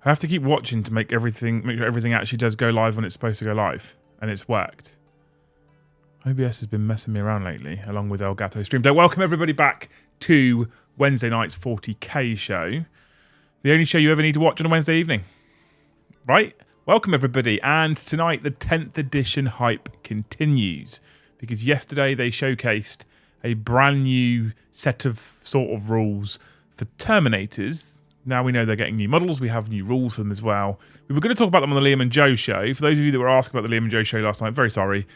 I have to keep watching to make sure everything actually does go live when it's supposed to go live. And it's worked. OBS has been messing me around lately, along with Elgato Stream. So welcome everybody back to Wednesday night's 40k show. The only show you ever need to watch on a Wednesday evening. Right? Welcome everybody. And tonight the 10th edition hype continues. Because yesterday they showcased a brand new set of sort of rules for Terminators. Now we know they're getting new models. We have new rules for them as well. We were going to talk about them on the Liam and Joe show. For those of you that were asking about the Liam and Joe show last night, very sorry.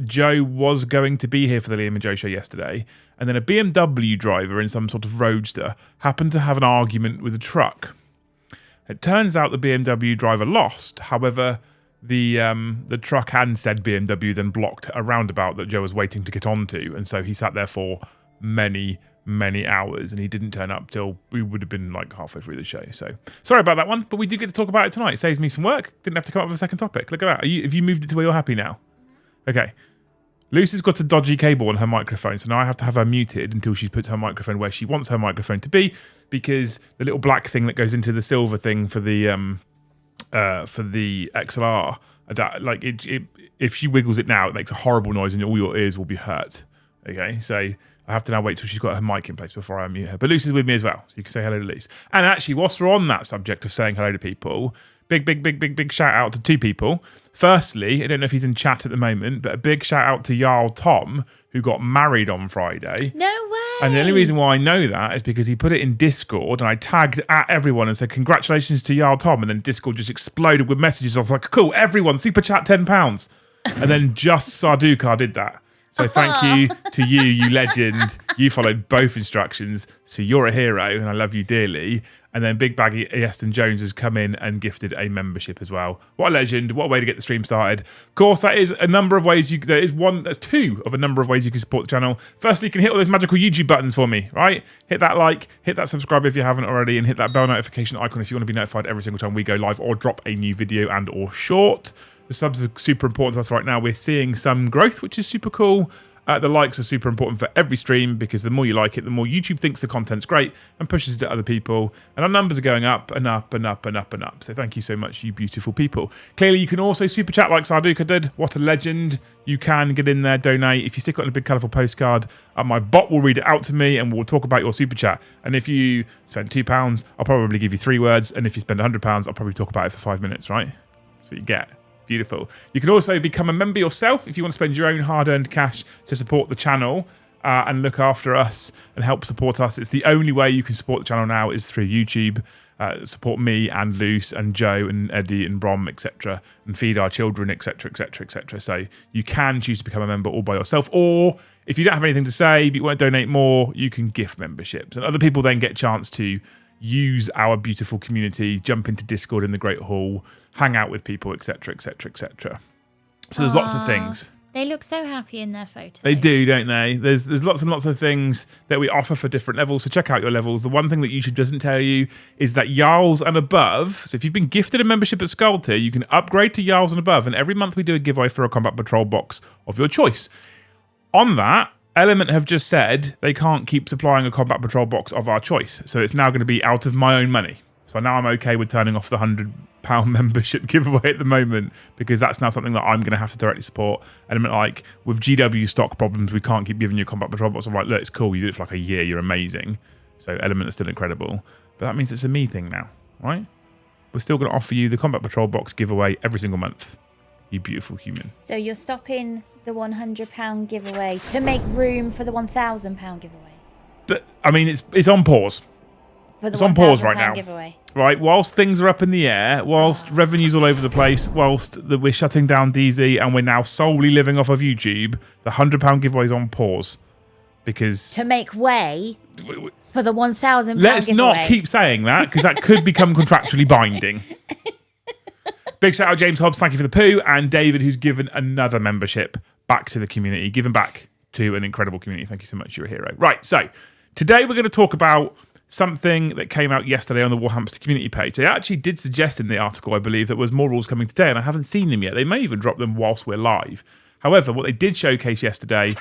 Joe was going to be here for the Liam and Joe show yesterday. And then a BMW driver in some sort of roadster happened to have an argument with a truck. It turns out the BMW driver lost. However, the truck and said BMW then blocked a roundabout that Joe was waiting to get onto. And so he sat there for many hours and he didn't turn up till we would have been like halfway through the show. So sorry about that one, but we do get to talk about it tonight. It saves me some work. Didn't have to come up with a second topic. Look at that. Have you moved it to where you're happy now? Okay. Lucy's got a dodgy cable on her microphone, so now I have to have her muted until she's put her microphone where she wants her microphone to be, because the little black thing that goes into the silver thing for the XLR, like if she wiggles it now, it makes a horrible noise and all your ears will be hurt. Okay, so I have to now wait till she's got her mic in place before I unmute her. But Lucy's with me as well, so you can say hello to Lucy. And actually, whilst we're on that subject of saying hello to people, big shout out to two people. Firstly, I don't know if he's in chat at the moment, but a big shout out to Jarl Tom, who got married on Friday. No way! And the only reason why I know that is because he put it in Discord, and I tagged at everyone and said, congratulations to Jarl Tom, and then Discord just exploded with messages. I was like, cool, everyone, super chat £10. And then just Sarduka did that. So thank you to you, you legend. You followed both instructions, so you're a hero, and I love you dearly. And then Big Baggy Aston Jones has come in and gifted a membership as well. What a legend! What a way to get the stream started. Of course, that is a number of ways. There's two of a number of ways you can support the channel. Firstly, you can hit all those magical YouTube buttons for me, right? Hit that like, hit that subscribe if you haven't already, and hit that bell notification icon if you want to be notified every single time we go live or drop a new video and or short. The subs are super important to us right now. We're seeing some growth, which is super cool. The likes are super important for every stream, because the more you like it, the more YouTube thinks the content's great and pushes it to other people. And our numbers are going up and up and up and up and up. So thank you so much, you beautiful people. Clearly, you can also super chat like Sarduka did. What a legend. You can get in there, donate. If you stick it on a big colourful postcard, my bot will read it out to me and we'll talk about your super chat. And if you spend £2, I'll probably give you 3 words. And if you spend £100, I'll probably talk about it for 5 minutes, right? That's what you get. Beautiful. You can also become a member yourself if you want to spend your own hard-earned cash to support the channel and look after us and help support us. It's the only way you can support the channel now is through YouTube. Support me and Luce and Joe and Eddie and Brom, etc., and feed our children, etc., etc., etc. So you can choose to become a member all by yourself, or if you don't have anything to say but you want to donate more, you can gift memberships, and other people then get a chance to use our beautiful community, jump into Discord in the Great Hall, hang out with people, etc., etc., etc. So there's lots of things. They look so happy in their photo. They do, don't they? There's lots and lots of things that we offer for different levels, so check out your levels. The one thing that YouTube doesn't tell you is that Jarls and above, so if you've been gifted a membership at Skull Tier, you can upgrade to Jarls and above, and every month we do a giveaway for a Combat Patrol box of your choice. On that, Element have just said they can't keep supplying a Combat Patrol box of our choice, so it's now going to be out of my own money. So now I'm okay with turning off the £100 membership giveaway at the moment, because that's now something that I'm going to have to directly support. Element, like, with GW stock problems, we can't keep giving you a Combat Patrol box. I'm like, look, it's cool, you did it for like a year, you're amazing. So Element is still incredible. But that means it's a me thing now, right? We're still going to offer you the Combat Patrol box giveaway every single month. You beautiful human. So you're stopping the £100 giveaway to make room for the £1,000 giveaway? I mean, it's on pause. It's on pause right now. Giveaway. Right, whilst things are up in the air, whilst revenue's all over the place, whilst we're shutting down DZ and we're now solely living off of YouTube, the £100 giveaway is on pause. Because to make way for the £1,000 let's giveaway. not keep saying that, because that could become contractually binding. Big shout out James Hobbs, thank you for the poo, and David, who's given another membership back to the community, given back to an incredible community. Thank you so much, you're a hero. Right, so today we're going to talk about something that came out yesterday on the Warhamster community page. They actually did suggest in the article, I believe, that there was more rules coming today, and I haven't seen them yet. They may even drop them whilst we're live. However, what they did showcase yesterday...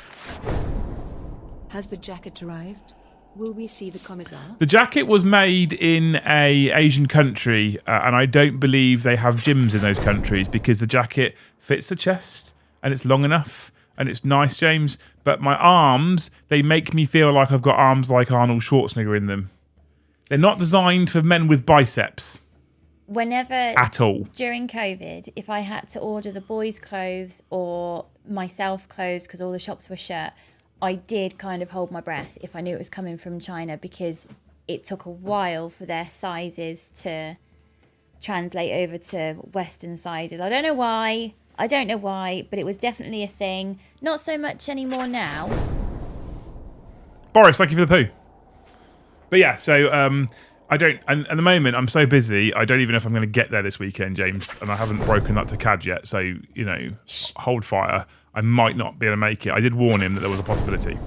Has the jacket arrived? Will we see the commissar? The jacket was made in a Asian country, and I don't believe they have gyms in those countries because the jacket fits the chest and it's long enough and it's nice, James. But my arms, they make me feel like I've got arms like Arnold Schwarzenegger in them. They're not designed for men with biceps. Whenever At all. During COVID, if I had to order the boys' clothes or myself clothes because all the shops were shut, I did kind of hold my breath if I knew it was coming from China because it took a while for their sizes to translate over to Western sizes. I don't know why, but it was definitely a thing. Not so much anymore now. Boris, thank you for the poo. But yeah, so I don't, and at the moment I'm so busy, I don't even know if I'm going to get there this weekend, James, and I haven't broken that to CAD yet, so, you know, hold fire. I might not be able to make it. I did warn him that there was a possibility.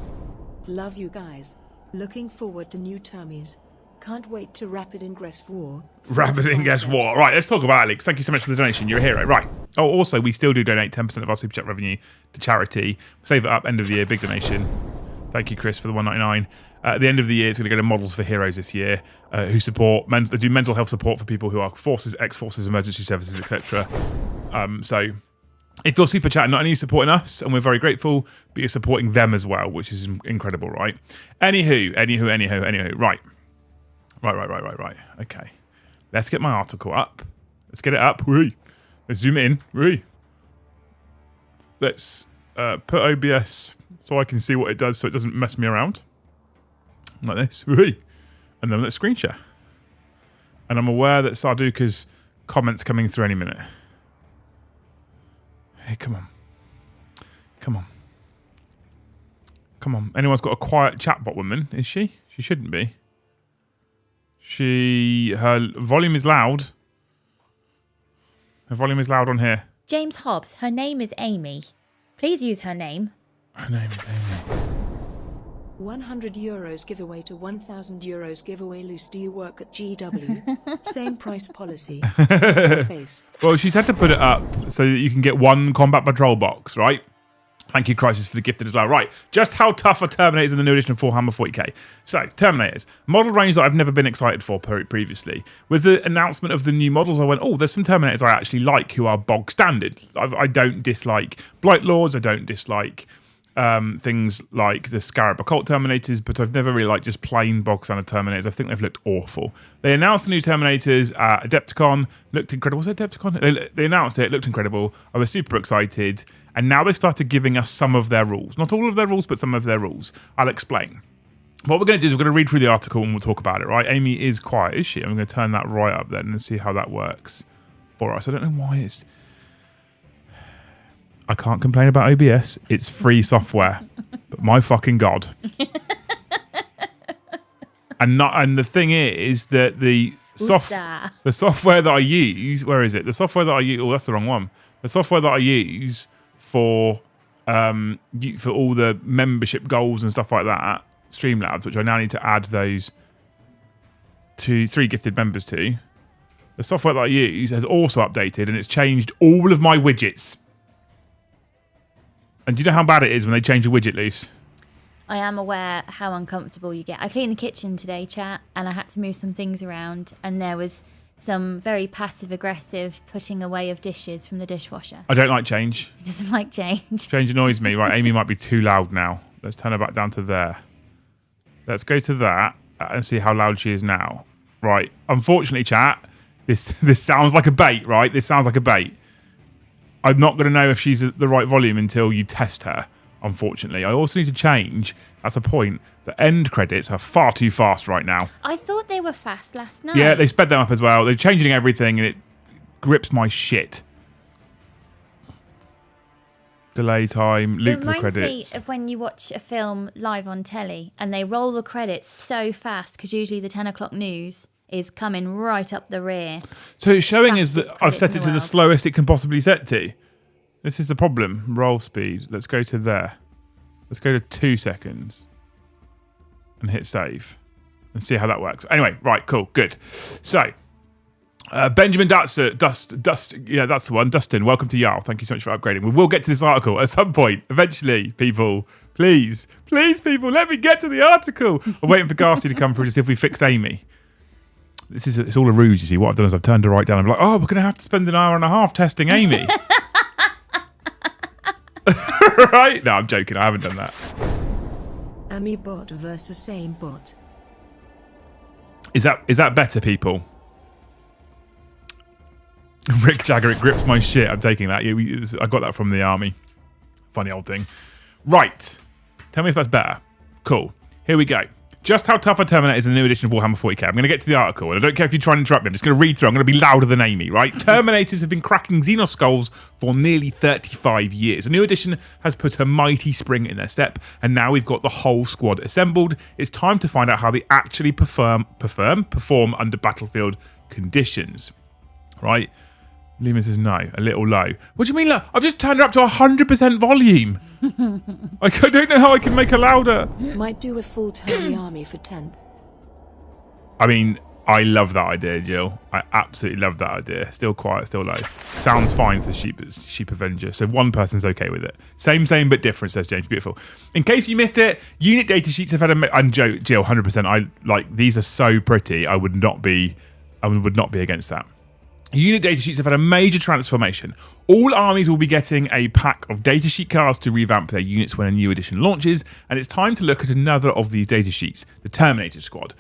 Love you guys. Looking forward to new termies. Can't wait to Rapid Ingress War. Rapid Ingress War. Right, let's talk about Alex. Thank you so much for the donation. You're a hero. Right. Oh, also, we still do donate 10% of our Super Chat revenue to charity. Save it up, end of the year, big donation. Thank you, Chris, for the $1.99. At the end of the year, it's going to go to Models for Heroes this year, who support, do mental health support for people who are forces, ex-forces, emergency services, etc. So if you're super chatting, not only are you supporting us, and we're very grateful, but you're supporting them as well, which is incredible, right? Anywho. Right. Okay. Let's get my article up. Let's get it up. Whee. Let's zoom in. Whee. Let's put OBS so I can see what it does so it doesn't mess me around. Like this. Whee. And then let's screen share. And I'm aware that Sarduka's comments coming through any minute. Hey, come on. Anyone's got a quiet chatbot woman, is she? She shouldn't be. Her volume is loud. Her volume is loud on here. James Hobbs, her name is Amy. Please use her name. Her name is Amy. €100 giveaway to €1,000 giveaway. Loose, do you work at GW? Same price policy. Face. Well, she's had to put it up so that you can get one combat patrol box, right? Thank you, Crisis, for the gifted as well. Right, just how tough are Terminators in the new edition of Warhammer 40k? So, Terminators, model range that I've never been excited for previously. With the announcement of the new models, I went, oh, there's some Terminators I actually like who are bog standard. I don't dislike Blight Lords, I don't dislike things like the Scarab Occult Terminators, but I've never really liked just plain bog standard Terminators. I think they've looked awful. They announced the new Terminators at Adepticon, looked incredible. Was it Adepticon? They announced it looked incredible. I was super excited. And now they've started giving us some of their rules. Not all of their rules, but some of their rules. I'll explain. What we're going to do is we're going to read through the article and we'll talk about it, right? Amy is quiet, is she? I'm going to turn that right up then and see how that works for us. I don't know why it's... I can't complain about OBS. It's free software. But my fucking God. And the thing is that the software that I use... Where is it? The software that I use... Oh, that's the wrong one. The software that I use... for all the membership goals and stuff like that, Streamlabs, which I now need to add those 3 gifted members to. The software that I use has also updated and it's changed all of my widgets. And do you know how bad it is when they change a widget, Luce? I am aware how uncomfortable you get. I cleaned the kitchen today, chat, and I had to move some things around, and there was some very passive-aggressive putting away of dishes from the dishwasher. I don't like change. He doesn't like change. Change annoys me. Right, Amy might be too loud now. Let's turn her back down to there. Let's go to that and see how loud she is now. Right. Unfortunately, chat, this sounds like a bait, right? This sounds like a bait. I'm not going to know if she's at the right volume until you test her, unfortunately. I also need to change, that's a point, the end credits are far too fast right now. I thought they were fast last night. Yeah, they sped them up as well. They're changing everything and it grips my shit. Delay time, loop the credits. It reminds me of when you watch a film live on telly and they roll the credits so fast because usually the 10 o'clock news is coming right up the rear. So it's showing us that I've set it to the slowest it can possibly set to. This is the problem. Roll speed. Let's go to there. Let's go to 2 seconds. And hit save. And see how that works. Anyway, right, cool, good. So, Benjamin Dust, yeah, that's the one. Dustin, welcome to Yarl. Thank you so much for upgrading. We will get to this article at some point, eventually, people. Please, people, let me get to the article. I'm waiting for Garcia to come through to see if we fix Amy. It's all a ruse, you see. What I've done is I've turned her right down. I'm like, oh, we're going to have to spend an hour and a half testing Amy. Right? No, I'm joking. I haven't done that. Amy bot versus same bot. Is that better, people? Rick Jagger, it grips my shit. I'm taking that. I got that from the army. Funny old thing. Right. Tell me if that's better. Cool. Here we go. Just how tough a Terminator is in the new edition of Warhammer 40k. I'm going to get to the article, and I don't care if you try and interrupt me. I'm just going to read through. I'm going to be louder than Amy, right? Terminators have been cracking Xenos skulls for nearly 35 years. A new edition has put a mighty spring in their step, and now we've got the whole squad assembled. It's time to find out how they actually perform under battlefield conditions, right? Lehman says no, a little low. What do you mean low? I've just turned her up to 100% volume. I don't know how I can make her louder. Might do a full Tony army for 10th. I mean, I love that idea, Jill. I absolutely love that idea. Still quiet, still low. Sounds fine for Sheep Avenger. So one person's okay with it. Same, but different, says James. Beautiful. In case you missed it, unit data sheets have had and Jill, 100%. These are so pretty. I would not be against that. Unit datasheets have had a major transformation. All armies will be getting a pack of datasheet cards to revamp their units when a new edition launches, and it's time to look at another of these datasheets, the Terminator Squad.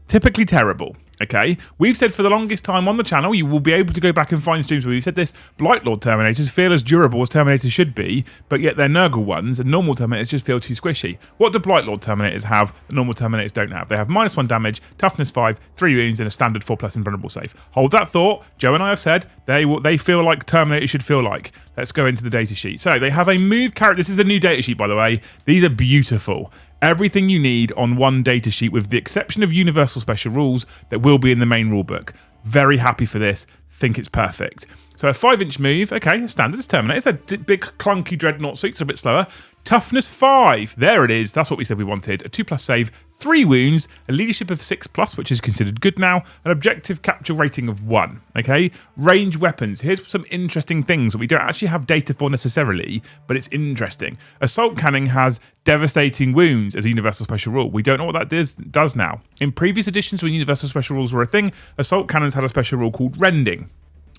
Typically terrible, okay? We've said for the longest time on the channel, you will be able to go back and find streams where we've said this, Blightlord Terminators feel as durable as Terminators should be, but yet they're Nurgle ones, and normal Terminators just feel too squishy. What do Blightlord Terminators have that normal Terminators don't have? They have -1 damage, toughness 5, 3 wounds, and a standard 4+ invulnerable save. Hold that thought. Joe and I have said they feel like Terminators should feel like. Let's go into the datasheet. So they have a move character. This is a new datasheet, by the way. These are beautiful. Everything you need on one datasheet with the exception of universal special rules that will be in the main rulebook. Very happy for this. Think it's perfect. So a 5-inch move. Okay, standard. It's Terminator. It's a big clunky dreadnought suit. It's a bit slower. Toughness 5. There it is. That's what we said we wanted. A 2+ save, 3 wounds, a leadership of 6+, which is considered good now, an objective capture rating of 1. Okay, range weapons. Here's some interesting things that we don't actually have data for necessarily, but it's interesting. Assault cannon has devastating wounds as a universal special rule. We don't know what that does now. In previous editions when universal special rules were a thing, assault cannons had a special rule called rending,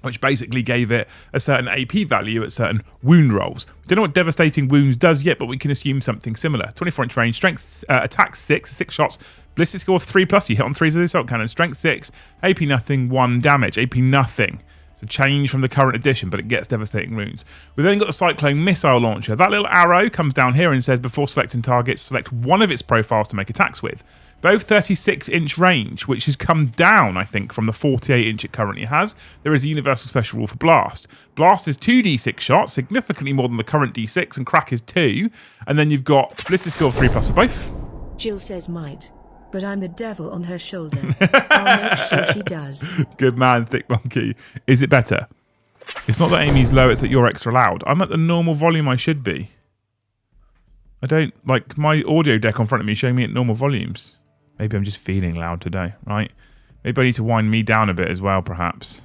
which basically gave it a certain AP value at certain wound rolls. We don't know what devastating wounds does yet, but we can assume something similar. 24-inch range, strength, attack 6 shots, ballistic score of 3+, you hit on 3s with the assault cannon, strength 6, AP nothing, 1 damage, AP nothing. It's a change from the current edition, but it gets devastating wounds. We've then got the Cyclone missile launcher. That little arrow comes down here and says before selecting targets, select one of its profiles to make attacks with. Both 36-inch range, which has come down, I think, from the 48-inch it currently has. There is a universal special rule for Blast. Blast is 2d6 shots, significantly more than the current d6, and Crack is 2. And then you've got Ballistic Skill 3+ for both. Jill says might, but I'm the devil on her shoulder. I'll make sure she does. Good man, Thick Monkey. Is it better? It's not that Amy's low, it's that you're extra loud. I'm at the normal volume I should be. I don't, like, my audio deck on front of me is showing me at normal volumes. Maybe I'm just feeling loud today, right? Maybe I need to wind me down a bit as well, perhaps.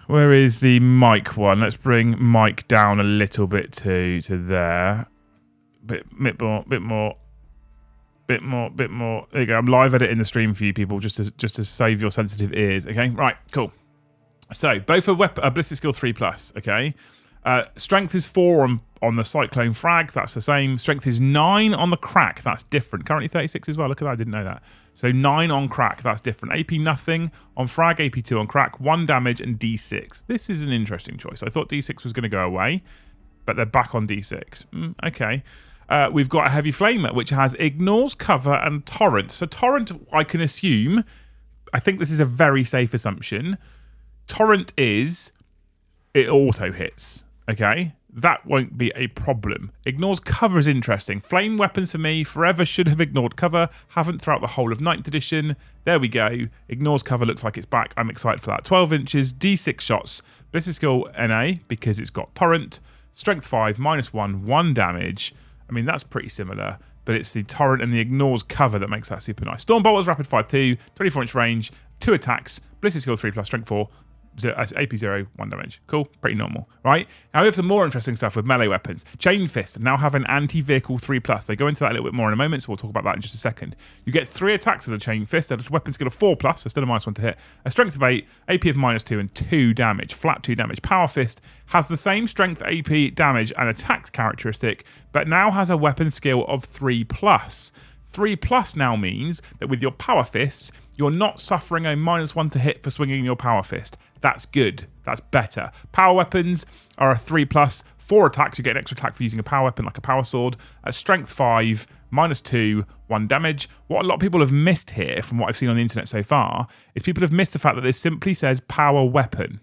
Where is the mic one? Let's bring mic down a little bit to there. Bit more. There you go. I'm live editing the stream for you people, just to save your sensitive ears. Okay, right, cool. So both are ballistic skill 3+. Okay. Strength is 4 on the Cyclone frag. That's the same. Strength is 9 on the Crack. That's different. Currently 36 as well. Look at that. I didn't know that. So 9 on Crack. That's different. AP nothing on frag. AP 2 on Crack. 1 damage and D6. This is an interesting choice. I thought D6 was going to go away, but they're back on D6. Okay. We've got a Heavy Flamer, which has Ignores, Cover, and Torrent. So Torrent, I can assume, I think this is a very safe assumption. Torrent is, it auto hits. Okay, that won't be a problem. Ignores cover is interesting. Flame weapons for me, forever should have ignored cover. Haven't throughout the whole of 9th edition. There we go. Ignores cover, looks like it's back. I'm excited for that. 12 inches, D6 shots. Ballistic skill NA because it's got torrent. Strength 5, -1, 1 damage. I mean, that's pretty similar. but it's the Torrent and the Ignores cover that makes that super nice. Stormbolt is rapid fire 2, 24-inch range, 2 attacks, ballistic skill 3+, strength 4, AP 0, 1 damage. Cool, pretty normal, right? Now we have some more interesting stuff with melee weapons. Chain Fist now have an anti-vehicle 3+. They go into that a little bit more in a moment, so we'll talk about that in just a second. You get 3 attacks with a Chain Fist, a weapon skill of 4+, so still a -1 to hit, a strength of 8, AP of -2, and 2 damage, flat 2 damage. Power Fist has the same strength, AP, damage, and attacks characteristic, but now has a weapon skill of 3+. 3+ now means that with your Power Fists, you're not suffering a -1 to hit for swinging your Power Fist. That's good. That's better. Power weapons are a 3+, 4 attacks. You get an extra attack for using a power weapon like a power sword. At strength 5, -2, 1 damage. What a lot of people have missed here, from what I've seen on the internet so far, is people have missed the fact that this simply says power weapon.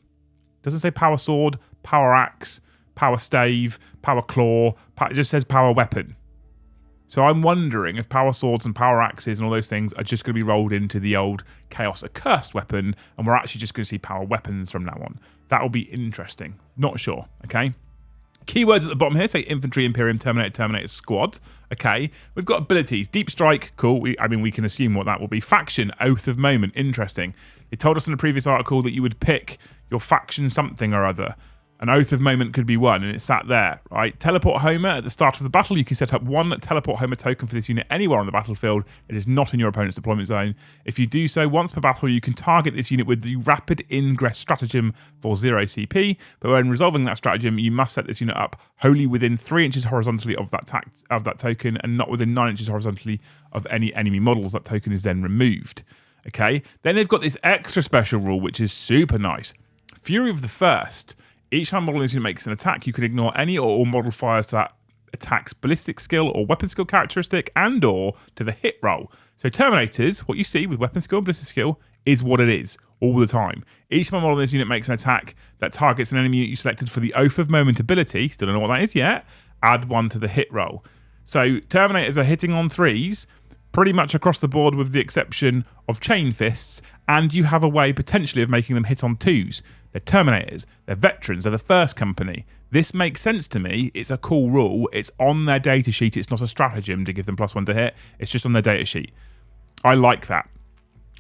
It doesn't say power sword, power axe, power stave, power claw. It just says power weapon. So I'm wondering if power swords and power axes and all those things are just going to be rolled into the old Chaos Accursed weapon, and we're actually just going to see power weapons from now on. That will be interesting. Not sure, okay? Keywords at the bottom here say Infantry, Imperium, Terminator, Terminator, Squad. Okay, we've got abilities. Deep Strike, cool. We can assume what that will be. Faction, Oath of Moment, interesting. They told us in a previous article that you would pick your faction something or other. An Oath of Moment could be one, and it's sat there, right? Teleport Homer, at the start of the battle, you can set up 1 Teleport Homer token for this unit anywhere on the battlefield. It is not in your opponent's deployment zone. If you do so once per battle, you can target this unit with the Rapid Ingress Stratagem for 0 CP, but when resolving that stratagem, you must set this unit up wholly within 3 inches horizontally of that token, and not within 9 inches horizontally of any enemy models. That token is then removed. Okay? Then they've got this extra special rule, which is super nice. Fury of the First. Each time model unit makes an attack, you can ignore any or all modifiers to that attack's ballistic skill or weapon skill characteristic and or to the hit roll. So Terminators, what you see with weapon skill and ballistic skill is what it is all the time. Each time a model in this unit makes an attack that targets an enemy unit you selected for the Oath of Moment ability, still don't know what that is yet, add 1 to the hit roll. So Terminators are hitting on 3s pretty much across the board with the exception of Chain Fists, and you have a way potentially of making them hit on 2s. They're Terminators, they're veterans, they're the first company. This makes sense to me. It's a cool rule. It's on their data sheet. It's not a stratagem to give them +1 to hit. It's just on their data sheet. I like that,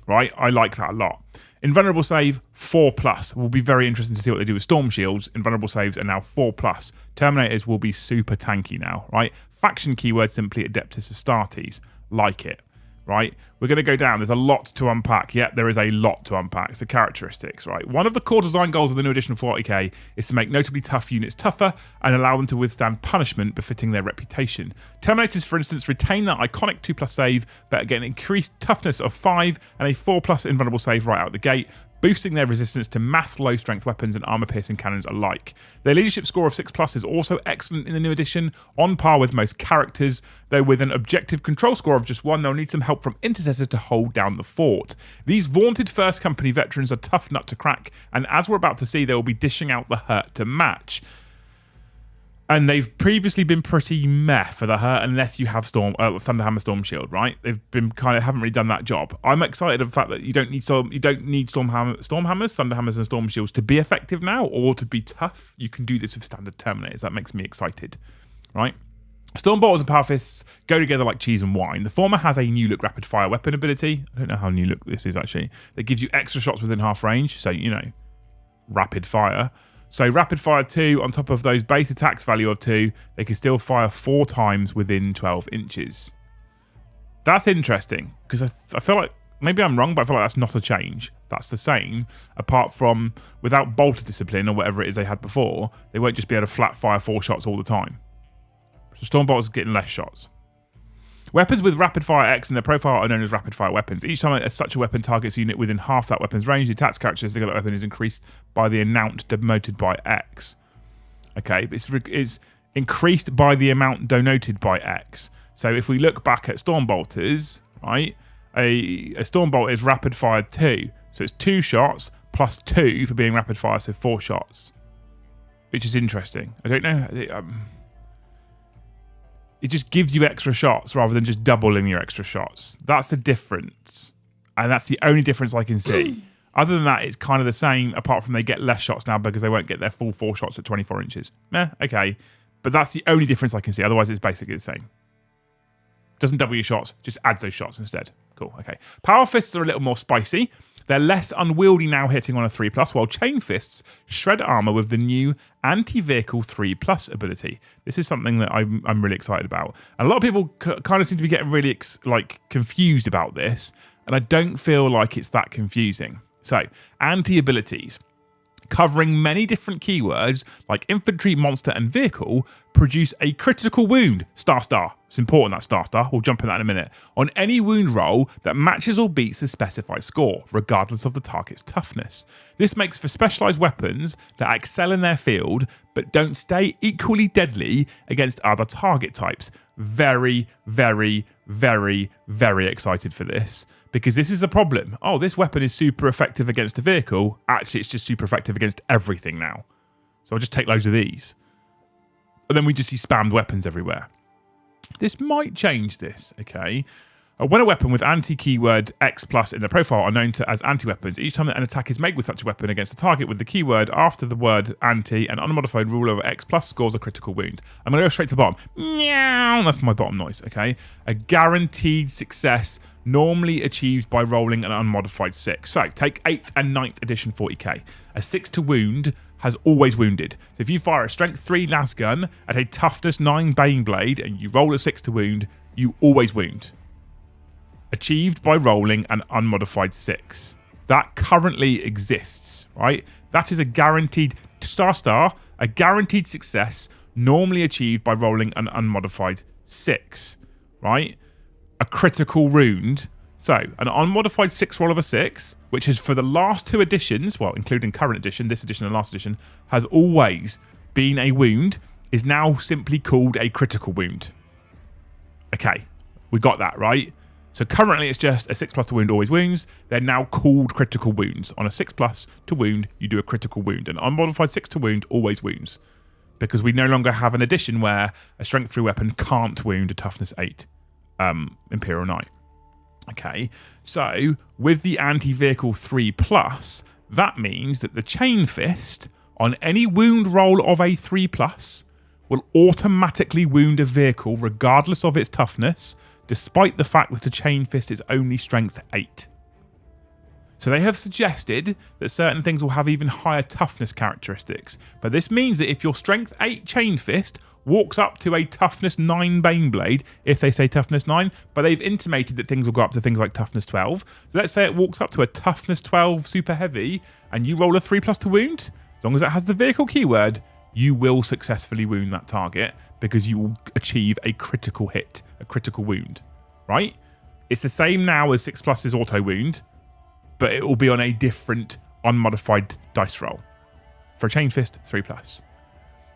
right? I like that a lot. Invulnerable save, 4+. Will be very interesting to see what they do with Storm Shields. Invulnerable saves are now 4+. Terminators will be super tanky now, right? Faction keyword simply Adeptus Astartes. Like it. Right, we're going to go down. There's a lot to unpack. Yep, there is a lot to unpack. It's the characteristics, right? One of the core design goals of the new edition of 40k is to make notably tough units tougher and allow them to withstand punishment befitting their reputation. Terminators, for instance, retain that iconic 2+ save, but get an increased toughness of 5 and a 4+ invulnerable save right out the gate, boosting their resistance to mass low-strength weapons and armor-piercing cannons alike. Their leadership score of 6+ is also excellent in the new edition, on par with most characters, though with an objective control score of just 1, they'll need some help from intercessors to hold down the fort. These vaunted First Company veterans are tough nut to crack, and as we're about to see, they will be dishing out the hurt to match. And they've previously been pretty meh for the hurt unless you have Thunderhammer Storm Shield, right? They've been haven't really done that job. I'm excited of the fact that you don't need Stormhammers, Thunderhammers, and Storm Shields to be effective now or to be tough. You can do this with standard Terminators. That makes me excited, right? Storm Bolters and Power Fists go together like cheese and wine. The former has a new look rapid fire weapon ability. I don't know how new look this is actually. That gives you extra shots within half range, so rapid fire. So rapid fire 2 on top of those base attacks value of 2, they can still fire 4 times within 12 inches. That's interesting because I feel like, maybe I'm wrong, but I feel like that's not a change. That's the same, apart from without bolter discipline or whatever it is they had before, they won't just be able to flat fire 4 shots all the time. So Stormbolters are getting less shots. Weapons with rapid fire X in their profile are known as rapid fire weapons. Each time such a weapon targets a unit within half that weapon's range, the attacks characteristic of that weapon is increased by the amount denoted by X. Okay, it's increased by the amount denoted by X. So if we look back at Stormbolters, right, a Stormbolt is rapid fire 2. So it's 2 shots plus 2 for being rapid fire, so 4 shots. Which is interesting. I don't know. It just gives you extra shots rather than just doubling your extra shots. That's the difference. And that's the only difference I can see. Other than that, it's kind of the same, apart from they get less shots now because they won't get their full 4 shots at 24 inches. Okay. But that's the only difference I can see. Otherwise, it's basically the same. Doesn't double your shots, just adds those shots instead. Cool, okay. Power fists are a little more spicy. They're less unwieldy now hitting on a 3+, while chain fists shred armor with the new anti-vehicle 3+ ability. This is something that I'm really excited about. And a lot of people kind of seem to be getting really confused about this, and I don't feel like it's that confusing. So, anti-abilities, covering many different keywords like infantry, monster, and vehicle, produce a critical wound, ***. It's important, that ***. We'll jump in that in a minute. On any wound roll that matches or beats the specified score, regardless of the target's toughness. This makes for specialised weapons that excel in their field, but don't stay equally deadly against other target types. Very, very, very, very excited for this. Because this is a problem. Oh, this weapon is super effective against a vehicle. Actually, it's just super effective against everything now. So I'll just take loads of these. And then we just see spammed weapons everywhere. This might change this, okay? When a weapon with anti-keyword X+ in the profile are known as anti-weapons, each time that an attack is made with such a weapon against a target with the keyword after the word anti, an unmodified rule over X+ scores a critical wound. I'm going to go straight to the bottom. Meow, that's my bottom noise, okay? A guaranteed success normally achieved by rolling an unmodified 6. So, take 8th and 9th edition 40k. A 6 to wound has always wounded. So if you fire a strength 3 las gun at a toughness 9 bane blade and you roll a 6 to wound, you always wound. Achieved by rolling an unmodified 6. That currently exists, right? That is a guaranteed a guaranteed success normally achieved by rolling an unmodified 6, right? A critical wound. So, an unmodified 6 roll of a 6, which is for the last 2 editions, well, including current edition, this edition and last edition, has always been a wound, is now simply called a critical wound. Okay, we got that, right? So currently it's just a 6+ to wound always wounds. They're now called critical wounds. On a 6+ to wound, you do a critical wound. An unmodified 6 to wound always wounds. Because we no longer have an edition where a strength 3 weapon can't wound a toughness 8 Imperial Knight. Okay, so with the anti-vehicle 3+, that means that the chain fist on any wound roll of a 3+ will automatically wound a vehicle regardless of its toughness, despite the fact that the chain fist is only strength 8. So they have suggested that certain things will have even higher toughness characteristics, but this means that if your strength 8 chain fist walks up to a toughness 9 bane blade, if they say toughness 9, but they've intimated that things will go up to things like toughness 12. So let's say it walks up to a toughness 12 super heavy and you roll a 3+ to wound, as long as it has the vehicle keyword, you will successfully wound that target because you will achieve a critical hit, a critical wound, right? It's the same now as 6+'s auto wound, but it will be on a different unmodified dice roll. For a chain fist, 3+.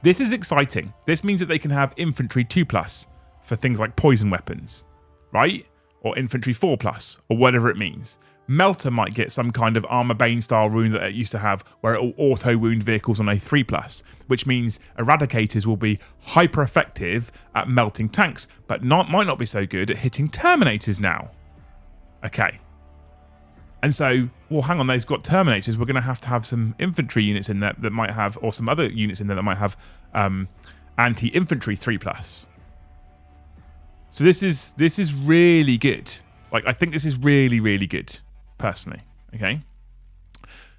This is exciting. This means that they can have infantry 2+ for things like poison weapons, right? Or infantry 4+, or whatever it means. Melter might get some kind of armor bane style wound that it used to have where it will auto wound vehicles on a 3+, which means eradicators will be hyper effective at melting tanks, but might not be so good at hitting Terminators now. Okay. And so, well, hang on, they've got Terminators. We're going to have some infantry units in there that might have, or some other units in there that might have anti-infantry 3+. So this is really good. Like, I think this is really, really good, personally. Okay.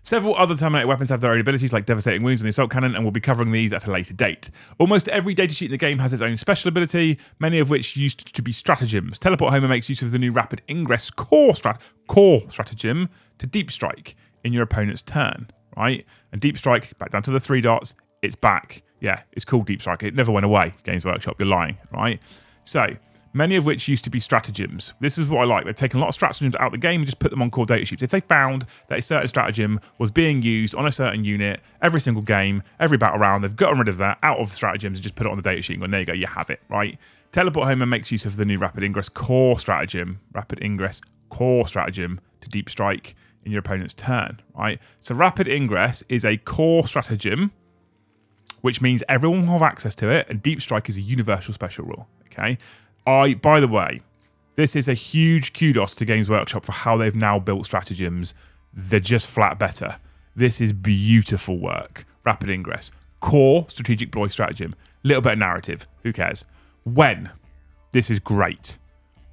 Several other Terminator weapons have their own abilities like devastating wounds and the assault cannon, and we'll be covering these at a later date. Almost every datasheet in the game has its own special ability, many of which used to be stratagems. Teleport Homer makes use of the new rapid ingress core stratagem to deep strike in your opponent's turn, right? And deep strike, back down to the 3 dots, it's back. Yeah, it's called deep strike. It never went away, Games Workshop, you're lying, right? So, many of which used to be stratagems. This is what I like. They've taken a lot of stratagems out of the game and just put them on core datasheets. If they found that a certain stratagem was being used on a certain unit every single game, every battle round, they've gotten rid of that out of the stratagems and just put it on the datasheet and gone, there you go, you have it, right? Teleport Homer makes use of the new rapid ingress core stratagem to deep strike in your opponent's turn, right? So rapid ingress is a core stratagem, which means everyone will have access to it, and deep strike is a universal special rule, okay? By the way, this is a huge kudos to Games Workshop for how they've now built stratagems. They're just flat better. This is beautiful work. Rapid ingress. Core strategic ploy stratagem. Little bit of narrative. Who cares? When? This is great.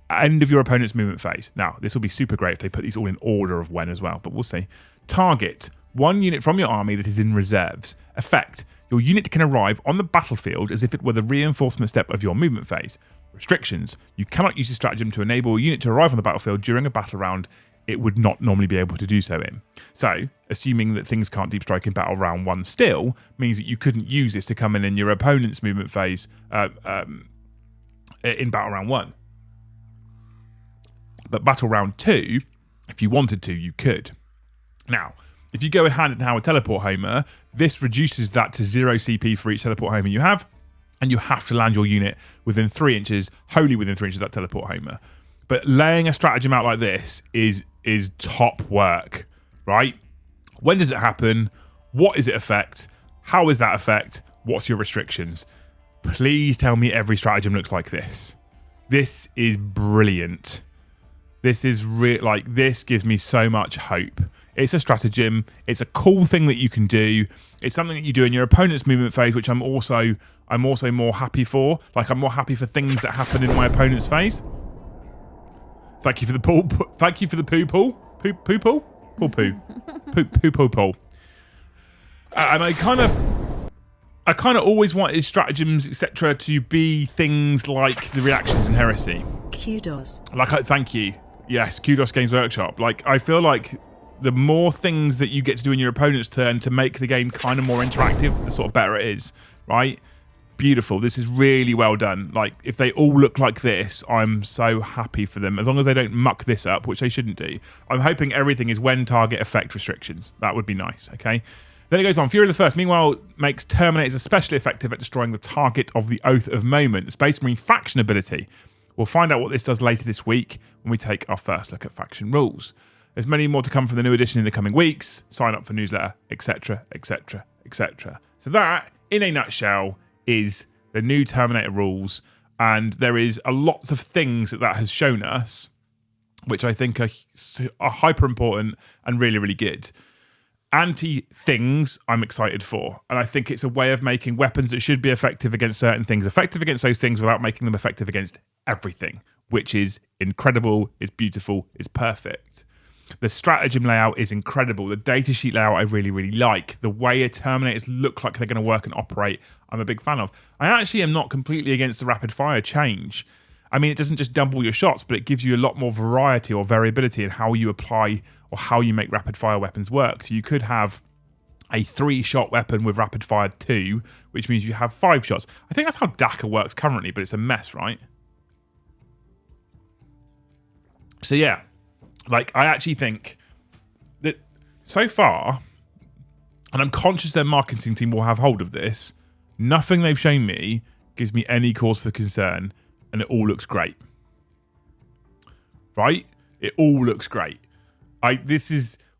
end of your opponent's movement phase. Now, this will be super great if they put these all in order of when as well, but we'll see. Target 1 unit from your army that is in reserves. Effect: your unit can arrive on the battlefield as if it were the reinforcement step of your movement phase. Restrictions: you cannot use a stratagem to enable a unit to arrive on the battlefield during a battle round it would not normally be able to do so in. So, assuming that things can't deep strike in battle round 1 still, means that you couldn't use this to come in your opponent's movement phase in battle round 1. But battle round 2, if you wanted to, you could. Now, if you go hand in hand with Teleport Homer, this reduces that to 0 CP for each Teleport Homer you have, and you have to land your unit within 3 inches, wholly within 3 inches of that Teleport Homer. But laying a stratagem out like this is top work, right? When does it happen? What is it affect? How is that affect? What's your restrictions? Please tell me every stratagem looks like this. This is brilliant. This is this gives me so much hope. It's a stratagem. It's a cool thing that you can do. It's something that you do in your opponent's movement phase, which I'm also more happy for. Like, I'm more happy for things that happen in my opponent's phase. Thank you for the pool. Thank you for the poo pool. Poo poo pool. Pool poo. Poo poo pool. And I kind of always wanted stratagems, etc., to be things like the reactions in Heresy. Kudos. Thank you. Yes, Kudos Games Workshop. Like, I feel like the more things that you get to do in your opponent's turn to make the game kind of more interactive, the sort of better it is, right? Beautiful. This is really well done. Like, if they all look like this, I'm so happy for them. As long as they don't muck this up, which they shouldn't do. I'm hoping everything is when target effect restrictions. That would be nice, okay? Then it goes on. Fury of the First, meanwhile, makes Terminators especially effective at destroying the target of the Oath of Moment, the Space Marine faction ability. We'll find out what this does later this week when we take our first look at faction rules. There's many more to come from the new edition in the coming weeks. Sign up for newsletter, etc., etc., etc. So that, in a nutshell, is the new Terminator rules, and there is a lot of things that has shown us, which I think are hyper important and really, really good. Anti-things I'm excited for, and I think it's a way of making weapons that should be effective against certain things effective against those things without making them effective against everything, which is incredible, is beautiful, is perfect. The stratagem layout is incredible. The datasheet layout I really, really like. The way Terminators look like they're going to work and operate, I'm a big fan of. I actually am not completely against the rapid fire change. I mean, it doesn't just double your shots, but it gives you a lot more variety or variability in how you apply or how you make rapid fire weapons work. So you could have a 3-shot weapon with rapid fire 2, which means you have 5 shots. I think that's how DACA works currently, but it's a mess, right? So yeah. Like, I actually think that so far, and I'm conscious their marketing team will have hold of this, nothing they've shown me gives me any cause for concern, and it all looks great. Right? It all looks great.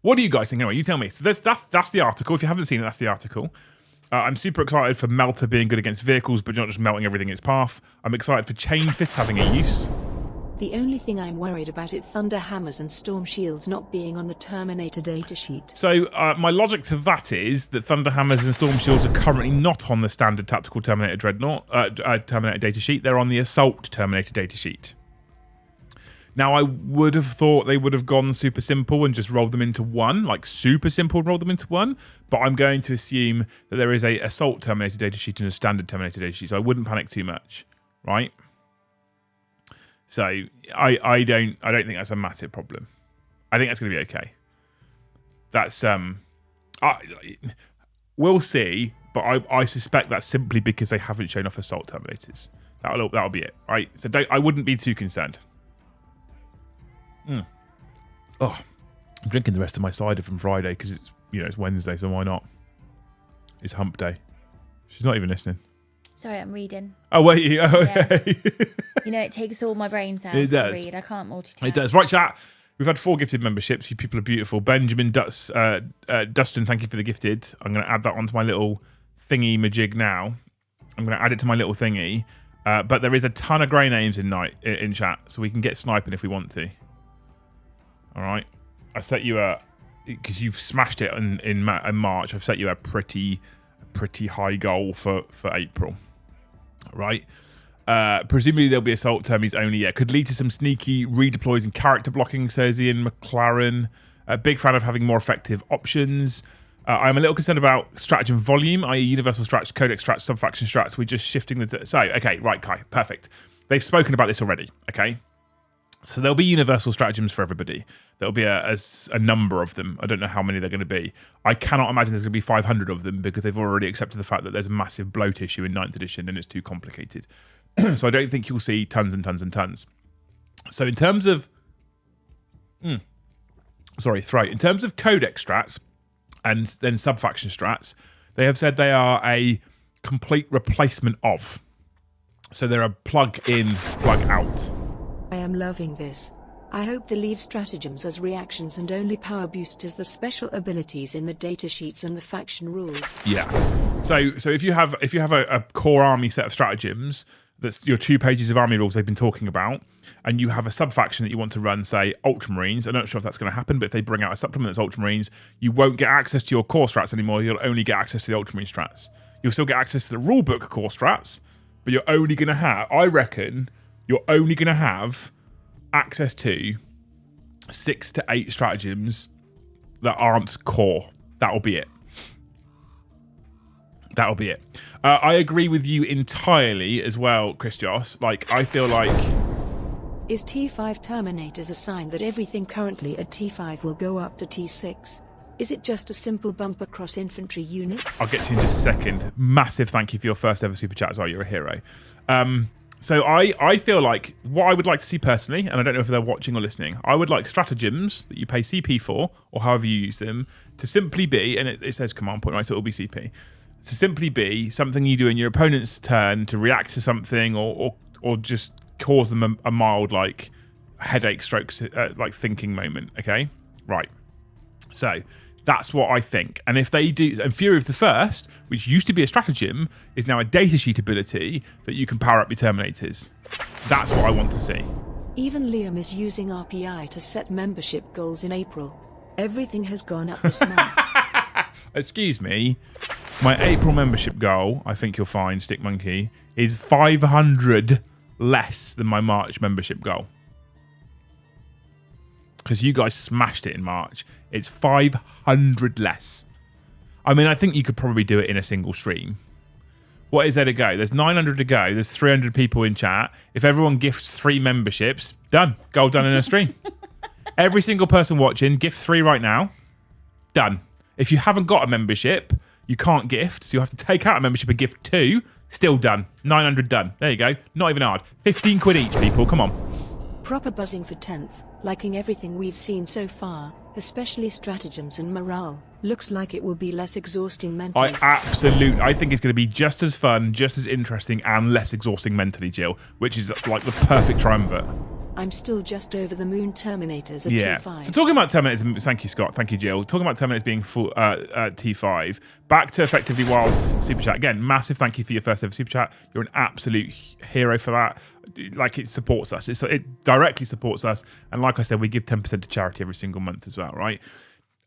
What do you guys think anyway? You tell me. So that's the article. If you haven't seen it, that's the article. I'm super excited for Melter being good against vehicles, but not just melting everything in its path. I'm excited for Chain Fists having a use. The only thing I'm worried about is Thunder Hammers and Storm Shields not being on the Terminator datasheet. So my logic to that is that Thunder Hammers and Storm Shields are currently not on the standard tactical Terminator Dreadnought Terminator datasheet. They're on the Assault Terminator datasheet. Now, I would have thought they would have gone super simple and just rolled them into one, like super simple and rolled them into one, but I'm going to assume that there is a Assault Terminator datasheet and a standard Terminator datasheet, so I wouldn't panic too much, right? So I don't think that's a massive problem. I think that's going to be okay. That's we'll see, but I suspect that's simply because they haven't shown off Assault Terminators. That'll be it, right? So I wouldn't be too concerned. Oh, I'm drinking the rest of my cider from Friday because it's Wednesday, so why not? It's hump day. She's not even listening. Sorry, I'm reading. Oh, wait. Oh, okay. Yeah. It takes all my brain cells to read. I can't multitask. It does. Right, chat. We've had 4 gifted memberships. You people are beautiful. Benjamin Dustin, thank you for the gifted. I'm going to add that onto my little thingy majig now. I'm going to add it to my little thingy. But there is a ton of grey names in chat, so we can get sniping if we want to. All right. I set you a... Because you've smashed it in March, I've set you a pretty high goal for April. Right. Presumably there'll be assault termies only. Yeah, could lead to some sneaky redeploys and character blocking, says Ian McLaren. A big fan of having more effective options. I'm a little concerned about stratagem volume, i.e. universal strats, codex strats, subfaction strats. We're just shifting the... So, okay, right, Kai, perfect. They've spoken about this already, okay? So there'll be universal stratagems for everybody. There'll be a number of them. I don't know how many they're going to be. I cannot imagine there's going to be 500 of them because they've already accepted the fact that there's a massive bloat issue in 9th edition and it's too complicated. So I don't think you'll see tons and tons and tons. So in terms of... In terms of codex strats and then subfaction strats, they have said they are a complete replacement of. So they're a plug in, plug out. I am loving this. I hope they leave stratagems as reactions and only power boost as the special abilities in the datasheets and the faction rules. Yeah. So if you have a core army set of stratagems, that's your 2 pages of army rules they've been talking about, and you have a sub-faction that you want to run, say, Ultramarines. I'm not sure if that's going to happen, but if they bring out a supplement that's Ultramarines, you won't get access to your core strats anymore. You'll only get access to the Ultramarine strats. You'll still get access to the rulebook core strats, but you're only going to have, I reckon, access to 6 to 8 stratagems that aren't core. That'll be it. That'll be it. I agree with you entirely as well, Chris Joss. Like, I feel like... Is T5 Terminators a sign that everything currently at T5 will go up to T6? Is it just a simple bump across infantry units? I'll get to you in just a second. Massive thank you for your first ever super chat as well. You're a hero. So I feel like what I would like to see personally, and I don't know if they're watching or listening, I would like stratagems that you pay CP for, or however you use them, to simply be, and it says command point, right, so it'll be CP, to simply be something you do in your opponent's turn to react to something or just cause them a mild, like, headache strokes, like, thinking moment, okay? Right. So... that's what I think. And if they do... and Fury of the First, which used to be a stratagem, is now a datasheet ability that you can power up your Terminators. That's what I want to see. Even Liam is using RPI to set membership goals in April. Everything has gone up this month. Excuse me. My April membership goal, I think you'll find, Stick Monkey, is 500 less than my March membership goal. Because you guys smashed it in March. It's 500 less. I mean, I think you could probably do it in a single stream. What is there to go? There's 900 to go. There's 300 people in chat. If everyone gifts 3 memberships, done. Goal done in a stream. Every single person watching, gift 3 right now. Done. If you haven't got a membership, you can't gift. So you have to take out a membership and gift 2. Still done. 900 done. There you go. Not even hard. 15 quid each, people. Come on. Proper buzzing for 10th. Liking everything we've seen so far, especially stratagems and morale. Looks like it will be less exhausting mentally. I think it's going to be just as fun, just as interesting, and less exhausting mentally, Jill, which is like the perfect triumvirate. I'm still just over the moon Terminators at T5. So talking about Terminators, thank you, Scott. Thank you, Jill. Talking about Terminators being full T5. Back to Effectively Wild's super chat. Again, massive thank you for your first ever super chat. You're an absolute hero for that. Like, it supports us. It directly supports us. And like I said, we give 10% to charity every single month as well, right?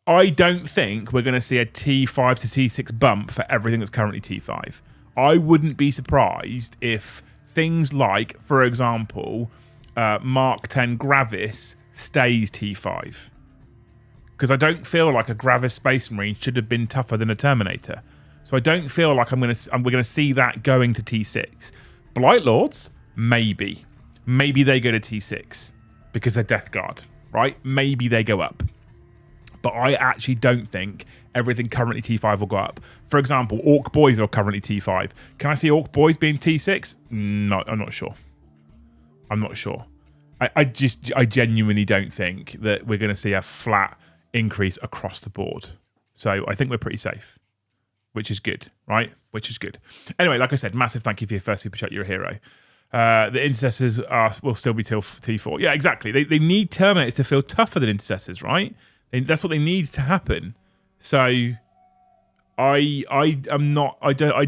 I don't think we're going to see a T5 to T6 bump for everything that's currently T5. I wouldn't be surprised if things like, for example... Mark 10 Gravis stays T5, because I don't feel like a Gravis Space Marine should have been tougher than a Terminator. So I don't feel like we're going to see that going to T6. Blight Lords, maybe they go to T6 because they're Death Guard, right? Maybe they go up, but I actually don't think everything currently T5 will go up. For example, Orc Boys are currently T5. Can I see Orc Boys being T6? No, I'm not sure. I genuinely don't think that we're going to see a flat increase across the board. So I think we're pretty safe, which is good, right? Which is good. Anyway, like I said, massive thank you for your first super chat. You're a hero. The Intercessors will still be till T4. Yeah, exactly. They need Terminators to feel tougher than Intercessors, right? That's what they need to happen. So I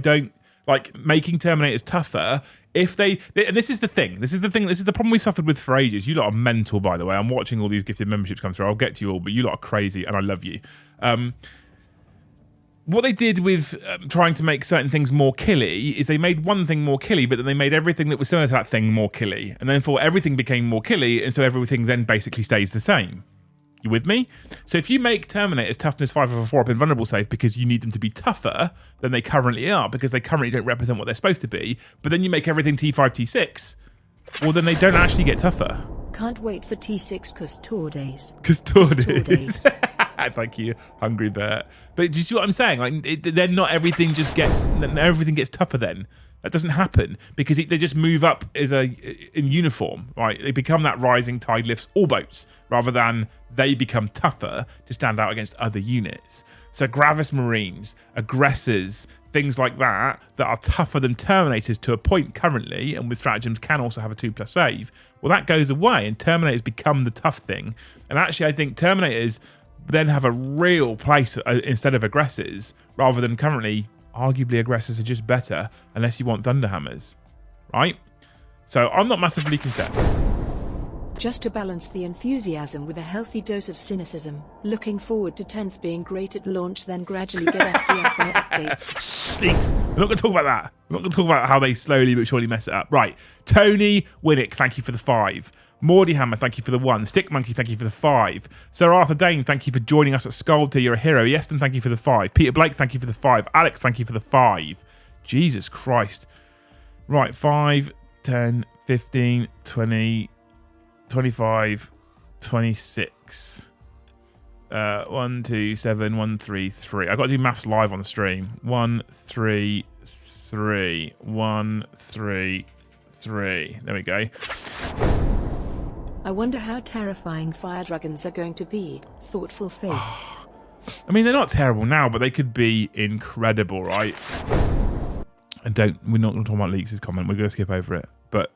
don't like making Terminators tougher. If they, and this is the thing, this is the problem we suffered with for ages. You lot are mental, by the way. I'm watching all these gifted memberships come through. I'll get to you all, but you lot are crazy, and I love you. what they did with trying to make certain things more killy is they made one thing more killy, but then they made everything that was similar to that thing more killy. And then everything became more killy, and so everything then basically stays the same. You with me? So if you make Terminator's toughness 5 over 4 up in vulnerable safe because you need them to be tougher than they currently are, because they currently don't represent what they're supposed to be, but then you make everything T5, T6, well, then they don't actually get tougher. Can't wait for T6 Couture days. Couture days. Thank you, Hungry Bert. But do you see what I'm saying? Like, then not everything just gets tougher. Then that doesn't happen because they just move up in uniform, right? They become that rising tide lifts all boats, rather than they become tougher to stand out against other units. So Gravis Marines, aggressors, things like that are tougher than Terminators to a point currently, and with stratagems can also have a 2+ save. Well, that goes away, and Terminators become the tough thing. And actually, I think Terminators then have a real place instead of aggressors, rather than currently, arguably, aggressors are just better unless you want Thunderhammers, right? So I'm not massively concerned. Just to balance the enthusiasm with a healthy dose of cynicism, looking forward to 10th being great at launch, then gradually get FDF by updates. Stinks. We're not going to talk about that. We're not going to talk about how they slowly but surely mess it up. Right. Tony Winnick, thank you for the 5. Mordy Hammer, thank you for the 1. Stick Monkey, thank you for the 5. Sir Arthur Dane, thank you for joining us at Sculptor. You're a hero. Yeston, thank you for the 5. Peter Blake, thank you for the 5. Alex, thank you for the 5. Jesus Christ. Right. 5, 10, 15, 20... 25, 26. 1, 2, 7, 1, 3, 3. I've got to do maths live on the stream. 1, 3, 3. 1, 3, 3. There we go. I wonder how terrifying fire dragons are going to be. Thoughtful face. I mean, they're not terrible now, but they could be incredible, right? And we're not going to talk about Leaks' comment. We're going to skip over it. But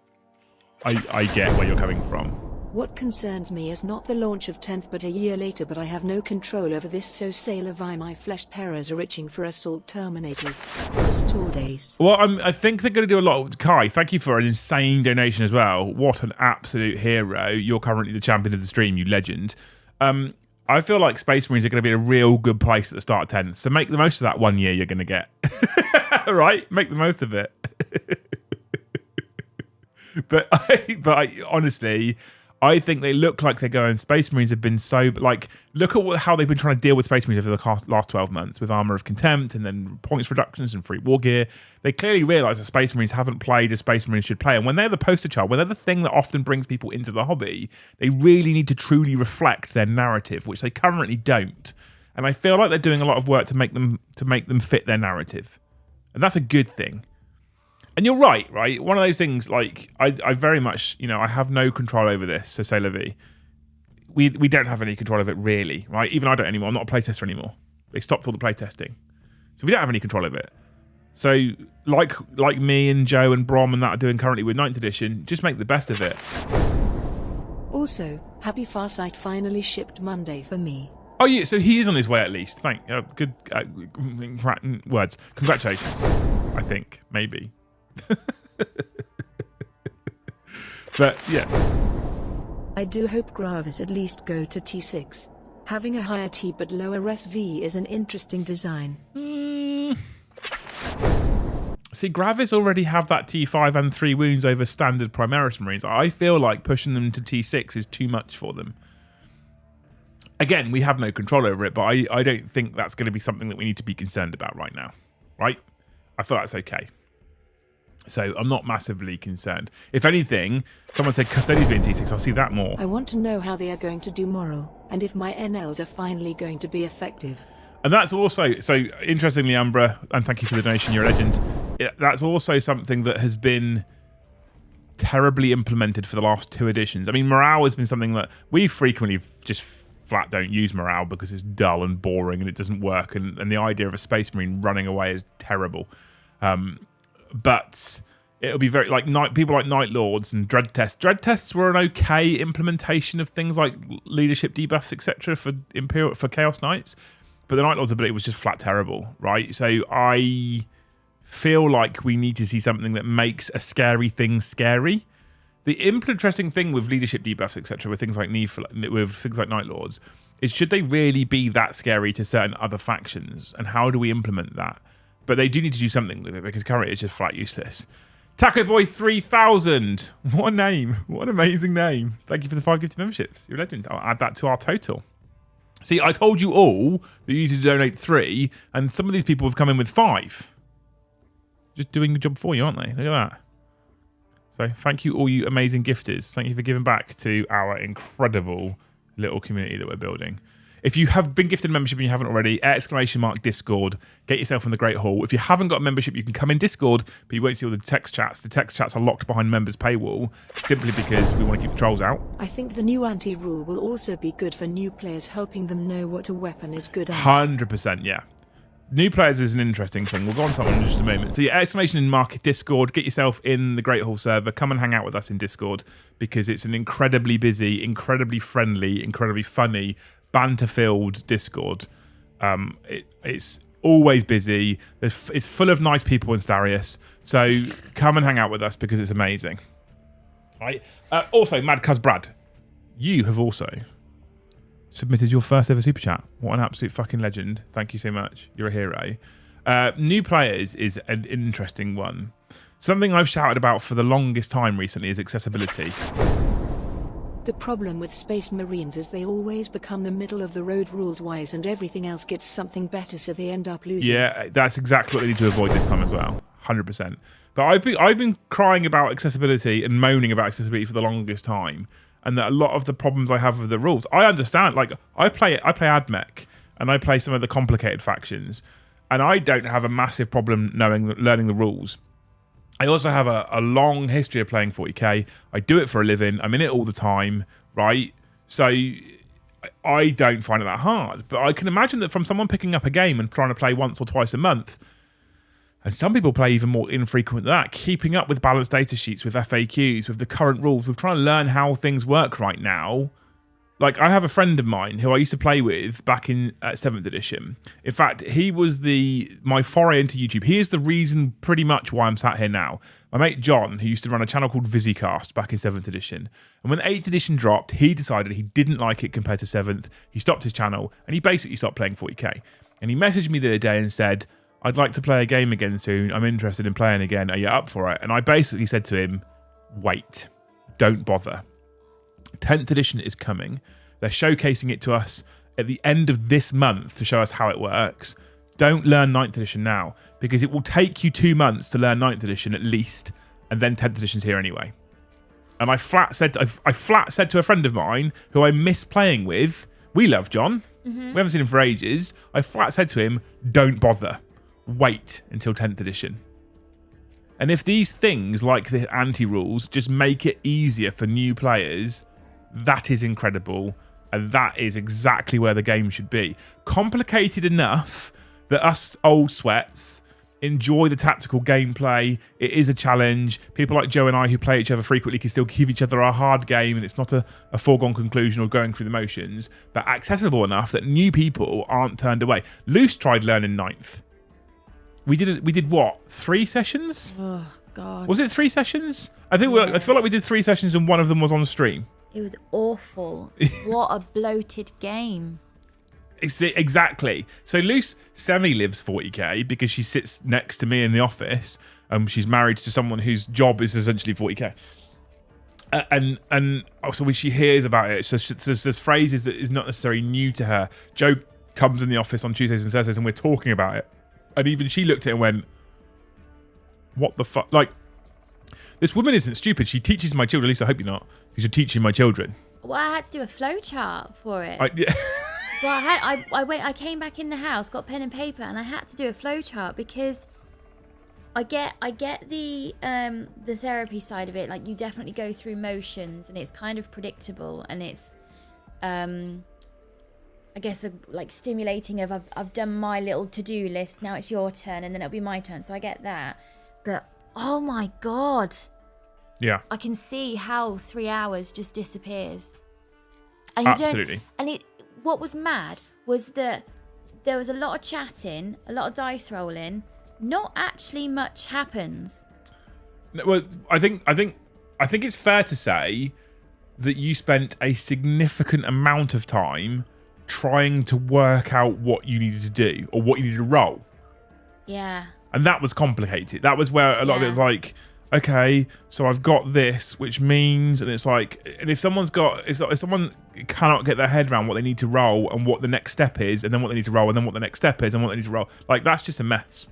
I get where you're coming from. What concerns me is not the launch of 10th but a year later, but I have no control over this, so say Levi, my flesh terrors are itching for assault Terminators. Restore days. Well, I think they're going to do a lot. Kai, thank you for an insane donation as well. What an absolute hero. You're currently the champion of the stream, you legend. I feel like Space Marines are going to be in a real good place at the start of 10th, so make the most of that 1 year you're going to get. Right? Make the most of it. But I honestly, I think they look like they're going. Space Marines have been so, like, look at how they've been trying to deal with Space Marines over the last 12 months with Armour of Contempt and then points reductions and free war gear. They clearly realise that Space Marines haven't played as Space Marines should play. And when they're the poster child, when they're the thing that often brings people into the hobby, they really need to truly reflect their narrative, which they currently don't. And I feel like they're doing a lot of work to make them fit their narrative. And that's a good thing. And you're right? One of those things, like, I very much, I have no control over this, so say Levi. We don't have any control of it, really, right? Even I don't anymore. I'm not a playtester anymore. They stopped all the playtesting. So we don't have any control of it. So, like me and Joe and Brom and that are doing currently with 9th edition, just make the best of it. Also, Happy Farsight finally shipped Monday for me. Oh, yeah, so he is on his way at least. Good words. Congratulations, I think, maybe. But yeah, I do hope Gravis at least go to T6. Having a higher T but lower SV is an interesting design. See, Gravis already have that T5 and 3 wounds over standard Primaris Marines. I feel like pushing them to T6 is too much for them. Again, we have no control over it, but I don't think that's going to be something that we need to be concerned about right now, right? I feel that's okay. So I'm not massively concerned. If anything, someone said Custodians being T6, I'll see that more. I want to know how they are going to do moral, and if my NLs are finally going to be effective. And that's also, so interestingly, Umbra, and thank you for the donation, you're a legend. That's also something that has been terribly implemented for the last 2 editions. I mean, morale has been something that we frequently just flat don't use morale because it's dull and boring and it doesn't work. And the idea of a Space Marine running away is terrible. But it'll be very, like, people like Night Lords and Dread Tests. Dread Tests were an okay implementation of things like leadership debuffs, etc. for Chaos Knights. But the Night Lord's ability was just flat terrible, right? So I feel like we need to see something that makes a scary thing scary. The interesting thing with leadership debuffs, etc., with things like Night Lords, is should they really be that scary to certain other factions, and how do we implement that? But they do need to do something with it because currently it's just flat useless. Taco Boy 3000. What a name. What an amazing name. Thank you for the 5 gifted memberships. You're a legend. I'll add that to our total. See, I told you all that you need to donate 3, and some of these people have come in with 5. Just doing the job for you, aren't they? Look at that. So thank you, all you amazing gifters. Thank you for giving back to our incredible little community that we're building. If you have been gifted a membership and you haven't already, !Discord, get yourself in the Great Hall. If you haven't got a membership, you can come in Discord, but you won't see all the text chats. The text chats are locked behind members' paywall, simply because we want to keep the trolls out. I think the new anti-rule will also be good for new players, helping them know what a weapon is good at. 100%, yeah. New players is an interesting thing. We'll go on to that one in just a moment. So yeah, !Market Discord, get yourself in the Great Hall server. Come and hang out with us in Discord because it's an incredibly busy, incredibly friendly, incredibly funny, banter-filled Discord. It's always busy. It's full of nice people in Starius. So come and hang out with us because it's amazing. Right. Also, Mad Cuz Brad, you have also submitted your first ever super chat. What an absolute fucking legend. Thank you so much. You're a hero. New players is an interesting one. Something I've shouted about for the longest time recently is accessibility. The problem with Space Marines is they always become the middle of the road rules-wise and everything else gets something better, so they end up losing. Yeah, that's exactly what they need to avoid this time as well. 100%. But I've been crying about accessibility and moaning about accessibility for the longest time. And that a lot of the problems I have with the rules, I understand. Like I play AdMech and I play some of the complicated factions, and I don't have a massive problem learning the rules. I also have a long history of playing 40k. I do it for a living. I'm in it all the time, right? So I don't find it that hard. But I can imagine that from someone picking up a game and trying to play once or twice a month, and some people play even more infrequent than that, keeping up with balanced data sheets, with FAQs, with the current rules, with trying to learn how things work right now. Like, I have a friend of mine who I used to play with back in 7th edition. In fact, he was my foray into YouTube. He is the reason pretty much why I'm sat here now. My mate John, who used to run a channel called Visicast back in 7th edition. And when 8th edition dropped, he decided he didn't like it compared to 7th. He stopped his channel and he basically stopped playing 40k. And he messaged me the other day and said, I'd like to play a game again soon. I'm interested in playing again. Are you up for it? And I basically said to him, wait, don't bother. 10th edition is coming. They're showcasing it to us at the end of this month to show us how it works. Don't learn 9th edition now, because it will take you 2 months to learn 9th edition at least, and then 10th edition's here anyway. And I flat said to a friend of mine who I miss playing with, we love John. Mm-hmm. We haven't seen him for ages. I flat said to him, don't bother. Wait until 10th edition. And if these things like the anti-rules just make it easier for new players, that is incredible. And that is exactly where the game should be. Complicated enough that us old sweats enjoy the tactical gameplay. It is a challenge. People like Joe and I who play each other frequently can still give each other a hard game, and it's not a foregone conclusion or going through the motions, but accessible enough that new people aren't turned away. Luce tried learning 9th. We did what? 3 sessions? Oh God. Was it 3 sessions? I think Yeah. I feel like we did 3 sessions and one of them was on stream. It was awful. What a bloated game. Exactly. So Luce semi-lives 40k because she sits next to me in the office. She's married to someone whose job is essentially 40k. And also when she hears about it, so there's phrases that is not necessarily new to her. Joe comes in the office on Tuesdays and Thursdays and we're talking about it. And even she looked at it and went, what the fuck? Like, this woman isn't stupid. She teaches my children. At least I hope you're not. Because you're teaching my children. Well, I had to do a flowchart for it. Yeah. Well, I came back in the house, got pen and paper, and I had to do a flowchart because I get the therapy side of it. Like, you definitely go through motions, and it's kind of predictable, and it's I guess like stimulating of I've done my little to-do list. Now it's your turn, and then it'll be my turn. So I get that, but oh my God. Yeah. I can see how 3 hours just disappears. And absolutely. What was mad was that there was a lot of chatting, a lot of dice rolling. Not actually much happens. Well, I think it's fair to say that you spent a significant amount of time trying to work out what you needed to do or what you needed to roll. Yeah. And that was complicated. That was where a lot of it was like, okay, so I've got this, which means, and it's like, and if someone cannot get their head around what they need to roll and what the next step is, and then what they need to roll, and then what the next step is, and what they need to roll, like that's just a mess.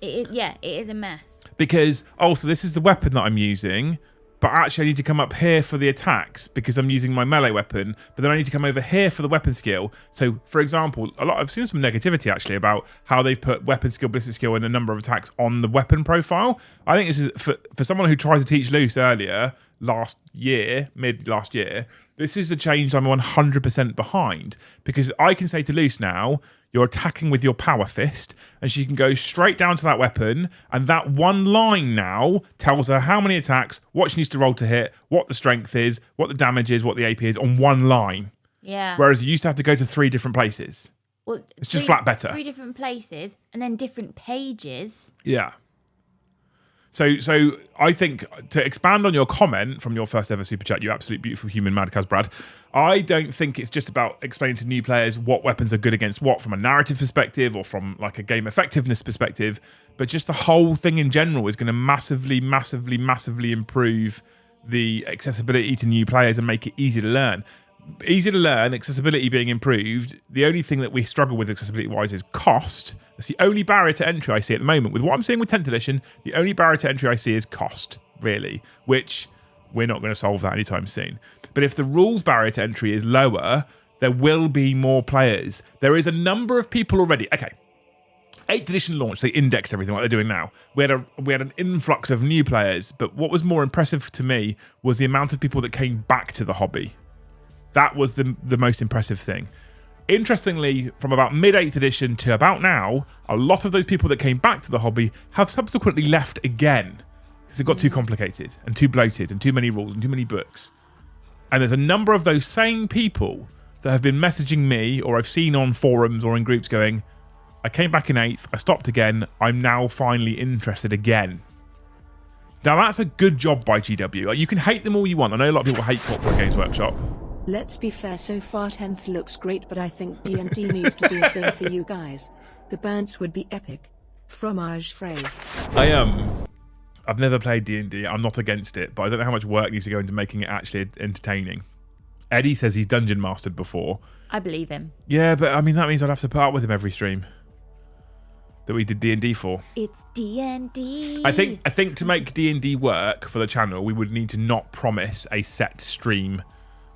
It is a mess. Because, so this is the weapon that I'm using, but actually I need to come up here for the attacks because I'm using my melee weapon, but then I need to come over here for the weapon skill. So, for example, I've seen some negativity actually about how they've put weapon skill, ballistic skill, and a number of attacks on the weapon profile. I think this is, for someone who tried to teach loose earlier, mid last year, this is the change I'm 100% behind, because I can say to Luce now, you're attacking with your power fist, and she can go straight down to that weapon, and that one line now tells her how many attacks, what she needs to roll to hit, what the strength is, what the damage is, what the AP is, on one line. Yeah. Whereas you used to have to go to 3 different places. Well, it's just flat better. 3 different places, and then different pages. Yeah. So I think, to expand on your comment from your first ever super chat, you absolute beautiful human, Mad Kaz Brad, I don't think it's just about explaining to new players what weapons are good against what from a narrative perspective or from like a game effectiveness perspective, but just the whole thing in general is going to massively, massively, massively improve the accessibility to new players and make it easy to learn. Easy to learn, accessibility being improved. The only thing that we struggle with accessibility-wise is cost. That's the only barrier to entry I see at the moment. With what I'm seeing with 10th edition, the only barrier to entry I see is cost, really, which we're not going to solve that anytime soon. But if the rules barrier to entry is lower, there will be more players. There is a number of people already. Okay, 8th edition launch, they indexed everything like they're doing now. We had an influx of new players, but what was more impressive to me was the amount of people that came back to the hobby. That was the most impressive thing. Interestingly, from about mid-8th edition to about now, a lot of those people that came back to the hobby have subsequently left again because it got too complicated and too bloated and too many rules and too many books. And there's a number of those same people that have been messaging me, or I've seen on forums or in groups going, I came back in 8th, I stopped again, I'm now finally interested again. Now that's a good job by GW. Like, you can hate them all you want. I know a lot of people hate Corporate Games Workshop. Let's be fair, so far 10th looks great, but I think D&D needs to be a thing for you guys. The bands would be epic. Fromage frais. I've never played D&D. I'm not against it, but I don't know how much work needs to go into making it actually entertaining. Eddie says he's dungeon mastered before. I believe him. Yeah, but I mean that means I'd have to put up with him every stream that we did D&D for. It's D&D. I think to make D&D work for the channel, we would need to not promise a set stream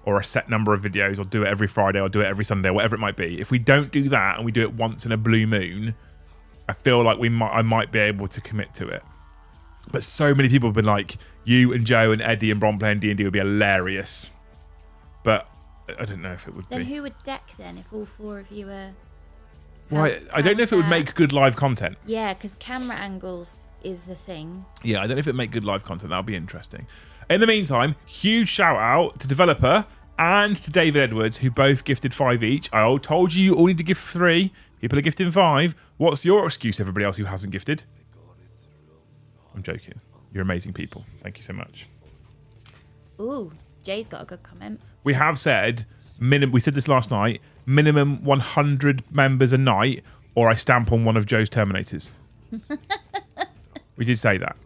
or a set number of videos, or do it every Friday, or do it every Sunday, or whatever it might be. If we don't do that and we do it once in a blue moon, I feel like I might be able to commit to it. But so many people have been like, you and Joe and Eddie and Bron playing D&D would be hilarious. But I don't know if it would be. Then who would deck then if all 4 of you are... Well, I don't know if it would make good live content. Yeah, because camera angles is the thing. Yeah, I don't know if it would make good live content. That would be interesting. In the meantime, huge shout out to Developer and to David Edwards, who both gifted 5 each. I told you all need to give 3. People are gifting 5. What's your excuse, everybody else who hasn't gifted? I'm joking. You're amazing people. Thank you so much. Ooh, Jay's got a good comment. We have said, we said this last night, minimum 100 members a night, or I stamp on one of Joe's Terminators. We did say that.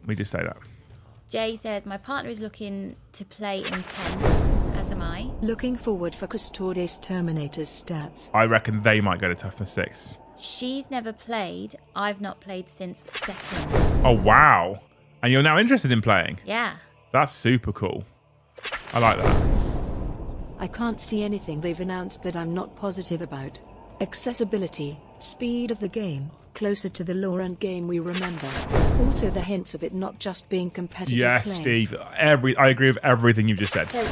Jay says, my partner is looking to play in 10th, as am I. Looking forward for Custodes Terminator's stats. I reckon they might go to Toughness 6. She's never played. I've not played since 2nd. Oh, wow. And you're now interested in playing? Yeah. That's super cool. I like that. I can't see anything they've announced that I'm not positive about. Accessibility, speed of the game, closer to the lore and game we remember. Also the hints of it not just being competitive Yes, play. Steve. I agree with everything you've just said. So,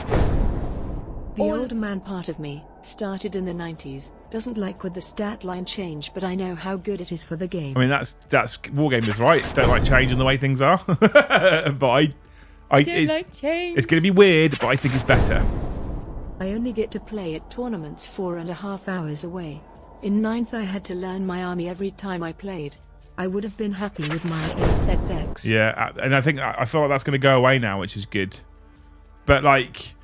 The old man part of me, started in the 90s, doesn't like with the stat line change, but I know how good it is for the game. I mean, that's Wargamers, right? Don't like changing the way things are. But it's going to be weird, but I think it's better. I only get to play at tournaments 4.5 hours away. In 9th I had to learn my army every time I played. I would have been happy with my 8th decks. Yeah, and I feel like that's going to go away now, which is good. But like,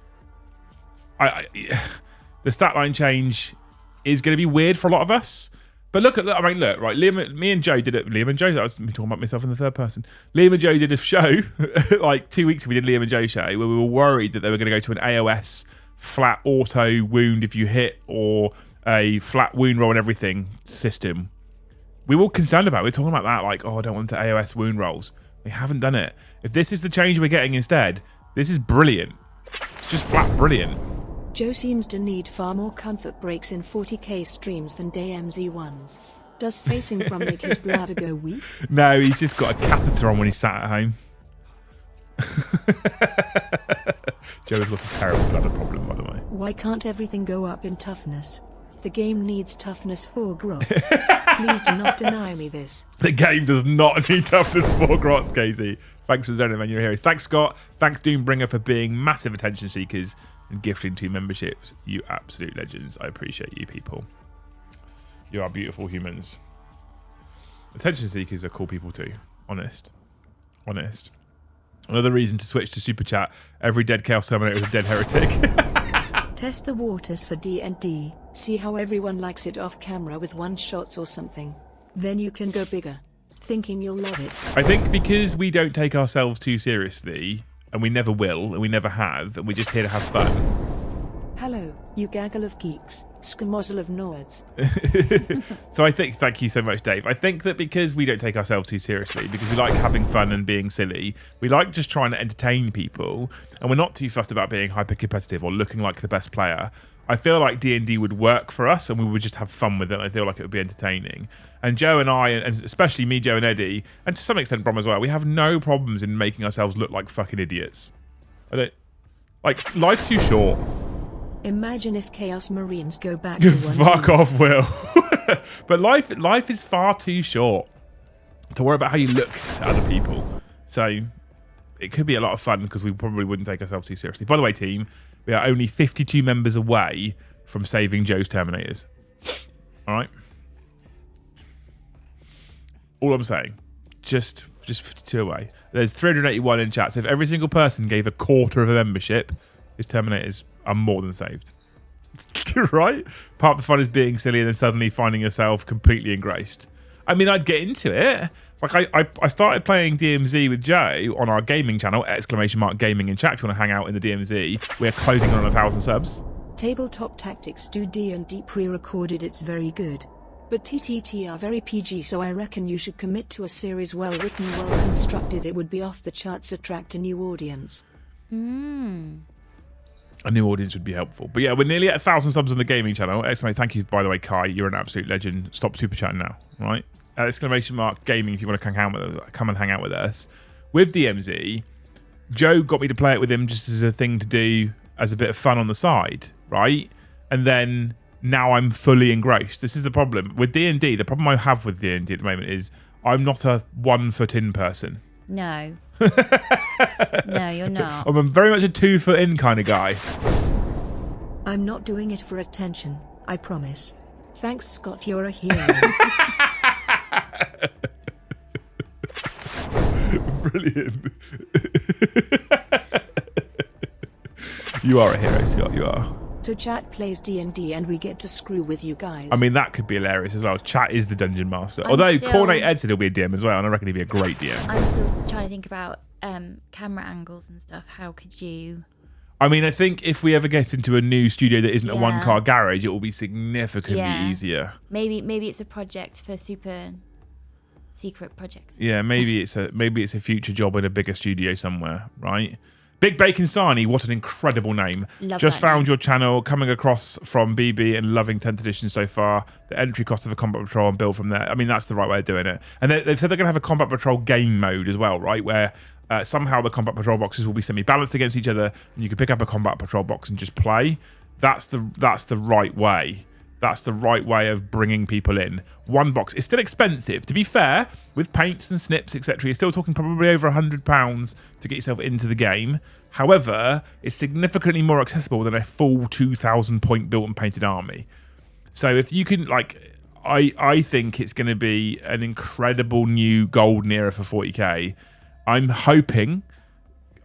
the stat line change is going to be weird for a lot of us. But look, right, me and Joe did it. Liam and Joe, that was me talking about myself in the third person. Liam and Joe did a show, like 2 weeks ago, we did Liam and Joe show, where we were worried that they were going to go to an AOS flat auto wound if you hit, or a flat wound roll and everything system. We were concerned about it. We were talking about that, like, I don't want to AOS wound rolls. We haven't done it. If this is the change we're getting instead, this is brilliant. It's just flat brilliant. Joe seems to need far more comfort breaks in 40k streams than DMZ ones. Does facing from make his bladder go weak? No, he's just got a catheter on when he's sat at home. Joe has got a terrible bladder problem, by the way. Why can't everything go up in toughness? The game needs toughness 4 grots. Please do not deny me this. The game does not need toughness 4 grots, Casey. Thanks for zoning, man. You're here. Thanks, Scott. Thanks, Doombringer, for being massive attention seekers and gifting 2 memberships. You absolute legends. I appreciate you people. You are beautiful humans. Attention seekers are cool people too. Honest. Another reason to switch to Super Chat. Every dead Chaos Terminator is a dead heretic. Test the waters for D&D. See how everyone likes it off camera with one-shots or something. Then you can go bigger. Thinking you'll love it. I think because we don't take ourselves too seriously, and we never will, and we never have, and we're just here to have fun. Hello, you gaggle of geeks, scamozzle of nerds. So I think, thank you so much, Dave. I think that because we don't take ourselves too seriously, because we like having fun and being silly, we like just trying to entertain people, and we're not too fussed about being hyper competitive or looking like the best player. I feel like D&D would work for us, and we would just have fun with it. I feel like it would be entertaining. And Joe and I, and especially me, Joe and Eddie, and to some extent Brom as well, we have no problems in making ourselves look like fucking idiots. I don't... Like, life's too short. Imagine if Chaos Marines go back to one. Fuck off, Will. But life is far too short to worry about how you look to other people. So it could be a lot of fun because we probably wouldn't take ourselves too seriously. By the way, team, we are only 52 members away from saving Joe's Terminators. All right? All I'm saying, just 52 away. There's 381 in chat. So if every single person gave a quarter of a membership, his Terminators are more than saved. Right? Part of the fun is being silly and then suddenly finding yourself completely engrossed. I mean, I'd get into it. Like, I started playing DMZ with Joe on our gaming channel, !gaming in chat. If you want to hang out in the DMZ, we're closing on 1,000 subs. Tabletop Tactics do D&D pre-recorded, it's very good. But TTT are very PG, so I reckon you should commit to a series well written, well constructed. It would be off the charts, attract a new audience. A new audience would be helpful. But yeah, we're nearly at 1,000 subs on the gaming channel. Thank you, by the way, Kai. You're an absolute legend. Stop super chatting now, right? !gaming if you want to come and hang out with us. With DMZ, Joe got me to play it with him just as a thing to do as a bit of fun on the side, right? And then now I'm fully engrossed. This is the problem. With D&D, the problem I have with D&D at the moment is I'm not a 1 foot in person. No. No, you're not. I'm very much a 2 foot in kind of guy. I'm not doing it for attention, I promise. Thanks, Scott, you're a hero. Brilliant. You are a hero, Scott, you are. So chat plays D&D and we get to screw with you guys. I mean, that could be hilarious as well. Chat is the dungeon master. Although Cornate Ed said he'll be a DM as well, and I reckon he'd be a great DM. I'm still trying to think about camera angles and stuff. How could you... I mean, I think if we ever get into a new studio that isn't a one-car garage, it will be significantly easier. Maybe it's a project for super secret projects. Yeah, maybe it's a future job in a bigger studio somewhere, right? Big Bacon Sarnie, what an incredible name. Just found your channel, coming across from BB and loving 10th edition so far. The entry cost of a combat patrol and build from there. I mean, that's the right way of doing it. And they've said they're going to have a combat patrol game mode as well, right? Where somehow the combat patrol boxes will be semi-balanced against each other and you can pick up a combat patrol box and just play. That's the right way. That's the right way of bringing people in. One box. It's still expensive. To be fair, with paints and snips, etc., you're still talking probably over £100 to get yourself into the game. However, it's significantly more accessible than a full 2,000 point built and painted army. So if you can, like, I think it's going to be an incredible new golden era for 40k. I'm hoping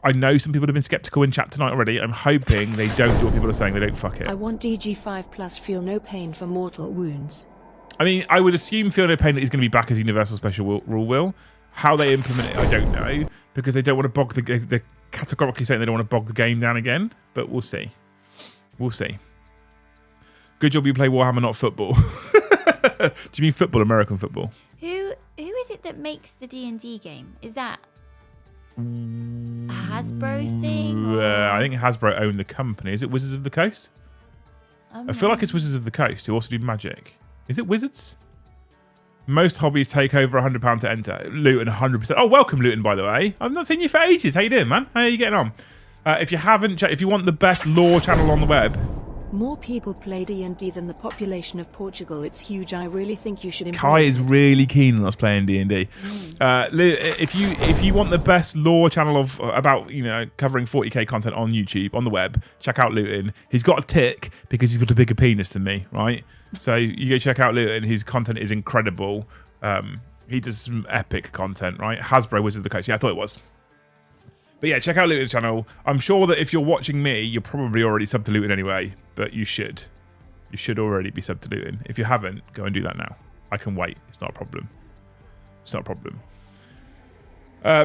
I know some people have been skeptical in chat tonight already. I'm hoping they don't do what people are saying. They don't fuck it. I want DG5 plus feel no pain for mortal wounds. I mean, I would assume Feel No Pain is going to be back as Universal Special Rule will. How they implement it, I don't know, because they don't want to bog they're categorically saying they don't want to bog the game down again. But we'll see. We'll see. Good job you play Warhammer, not football. Do you mean football, American football? Who is it that makes the D&D game? Is that a Hasbro thing? I think Hasbro own the company. Is it Wizards of the Coast? I feel like it's Wizards of the Coast who also do Magic. Is it Wizards? Most hobbies take over £100 to enter. Luton, 100%. Oh, welcome, Luton, by the way. I've not seen you for ages. How you doing, man? How are you getting on? If you haven't checked, if you want the best lore channel on the web, More people play D&D than the population of Portugal. It's huge. I really think you should embrace Kai is it. really keen on us playing D&D. If you want the best lore channel of about covering 40k content on YouTube on the web, check out Luton. He's got a tick because he's got a bigger penis than me, right? So you go check out Luton. His content is incredible. He does some epic content, right? Hasbro Wizards of the Coast. Yeah, I thought it was. But yeah, check out Luton's channel. I'm sure that if you're watching me, you're probably already subbed to Luton anyway. But you should. You should already be subbed to Luton. If you haven't, go and do that now. I can wait. It's not a problem. It's not a problem.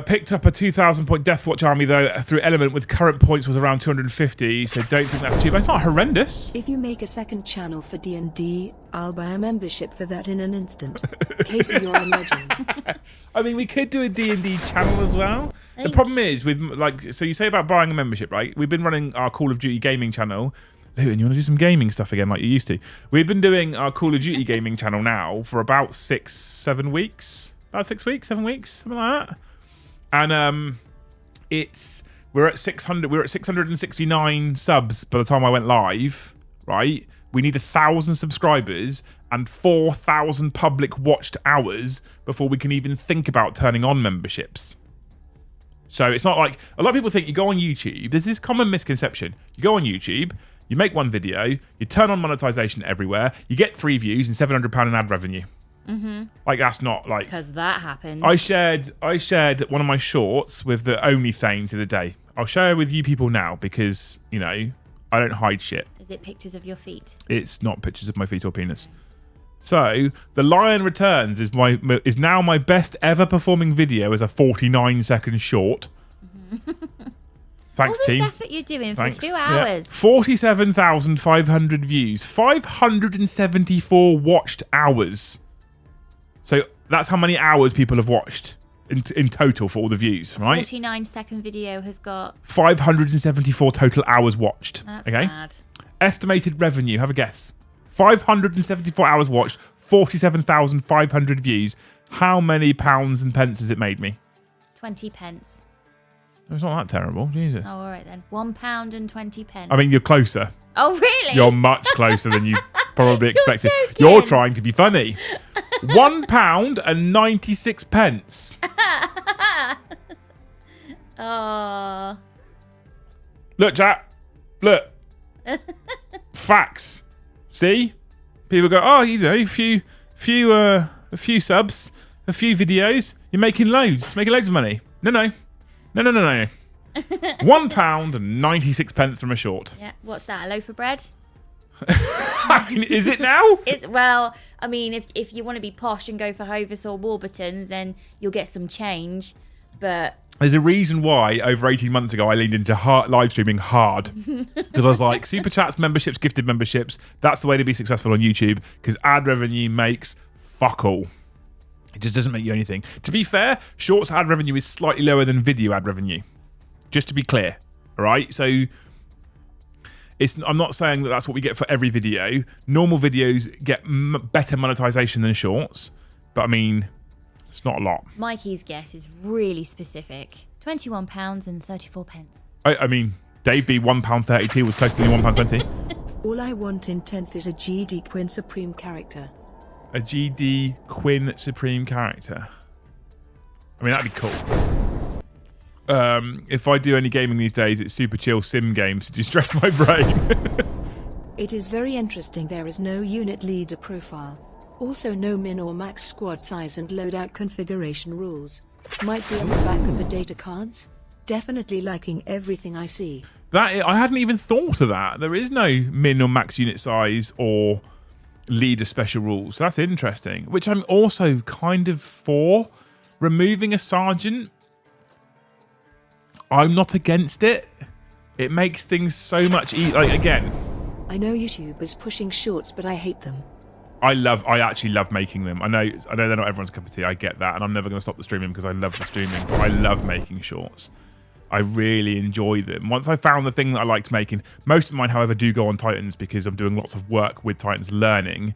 Picked up a 2,000 point Death Watch army though through Element with current points was around 250. So don't think that's too bad. It's not horrendous. If you make a second channel for D&D, I'll buy a membership for that in an instant. Casey, you're a legend. I mean, we could do a D&D channel as well. The problem is with so you say about buying a membership, right? We've been running our Call of Duty gaming channel. Luton, you want to do some gaming stuff again like you used to? We've been doing our Call of Duty gaming channel now for about 6-7 weeks. About 6 weeks, 7 weeks, something like that. And we're at 600. We're at 669 subs by the time I went live. Right, we need 1,000 subscribers and 4,000 public watched hours before we can even think about turning on memberships. So it's not like a lot of people think you go on YouTube. There's this common misconception. You go on YouTube, you make one video, you turn on monetization everywhere, you get 3 views and £700 in ad revenue. Mm-hmm. Like that's not like because that happens. I shared one of my shorts with the only things of the day. I'll share with you people now because I don't hide shit. Is it pictures of your feet? It's not pictures of my feet or penis. So The Lion Returns is now my best ever performing video as a 49-second short. Thanks, all this team. effort you're doing Thanks. for 2 hours. Yeah. 47,500 views, 574 watched hours. So that's how many hours people have watched in total for all the views, right? 49-second video has got 574 total hours watched. That's okay. mad. Estimated revenue, have a guess. 574 hours watched, 47,500 views. How many pounds and pence has it made me? 20 pence. It's not that terrible, Jesus. Oh, all right then. £1 and 20 pence. I mean, you're closer. Oh, really? You're much closer than you probably expected. joking. You're trying to be funny. £1 and 96 pence. Oh. Look, chat. Look. Facts. See? People go, oh, a few subs, a few videos. You're making loads of money. No. £1 and 96 pence from a short. Yeah. What's that? A loaf of bread? I mean, is it now? Well, I mean, if you want to be posh and go for Hovis or Warburtons, then you'll get some change. But there's a reason why over 18 months ago I leaned into live streaming hard because I was like, super chats, memberships, gifted memberships. That's the way to be successful on YouTube because ad revenue makes fuck all. It just doesn't make you anything. To be fair, shorts ad revenue is slightly lower than video ad revenue. Just to be clear, all right? So I'm not saying that that's what we get for every video. Normal videos get better monetization than shorts, but I mean, it's not a lot. Mikey's guess is really specific. £21 and 34 pence. I mean, Dave B £1.32 was closer than £1.20. All I want in 10th is a GD Quinn Supreme character. A GD Quinn Supreme character. I mean, that'd be cool. If I do any gaming these days, it's super chill sim games to distress my brain. It is very interesting. There is no unit leader profile. Also no min or max squad size and loadout configuration rules. Might be on the back of the data cards. Definitely liking everything I see. That I hadn't even thought of that. There is no min or max unit size or leader special rules. So that's interesting. Which I'm also kind of for. Removing a sergeant, I'm not against it. It makes things so much easier. Like, again, I know YouTube is pushing shorts, but I hate them. I actually love making them. I know they're not everyone's cup of tea. I get that, and I'm never going to stop the streaming because I love the streaming. But I love making shorts. I really enjoy them. Once I found the thing that I liked making, most of mine, however, do go on Titans because I'm doing lots of work with Titans learning,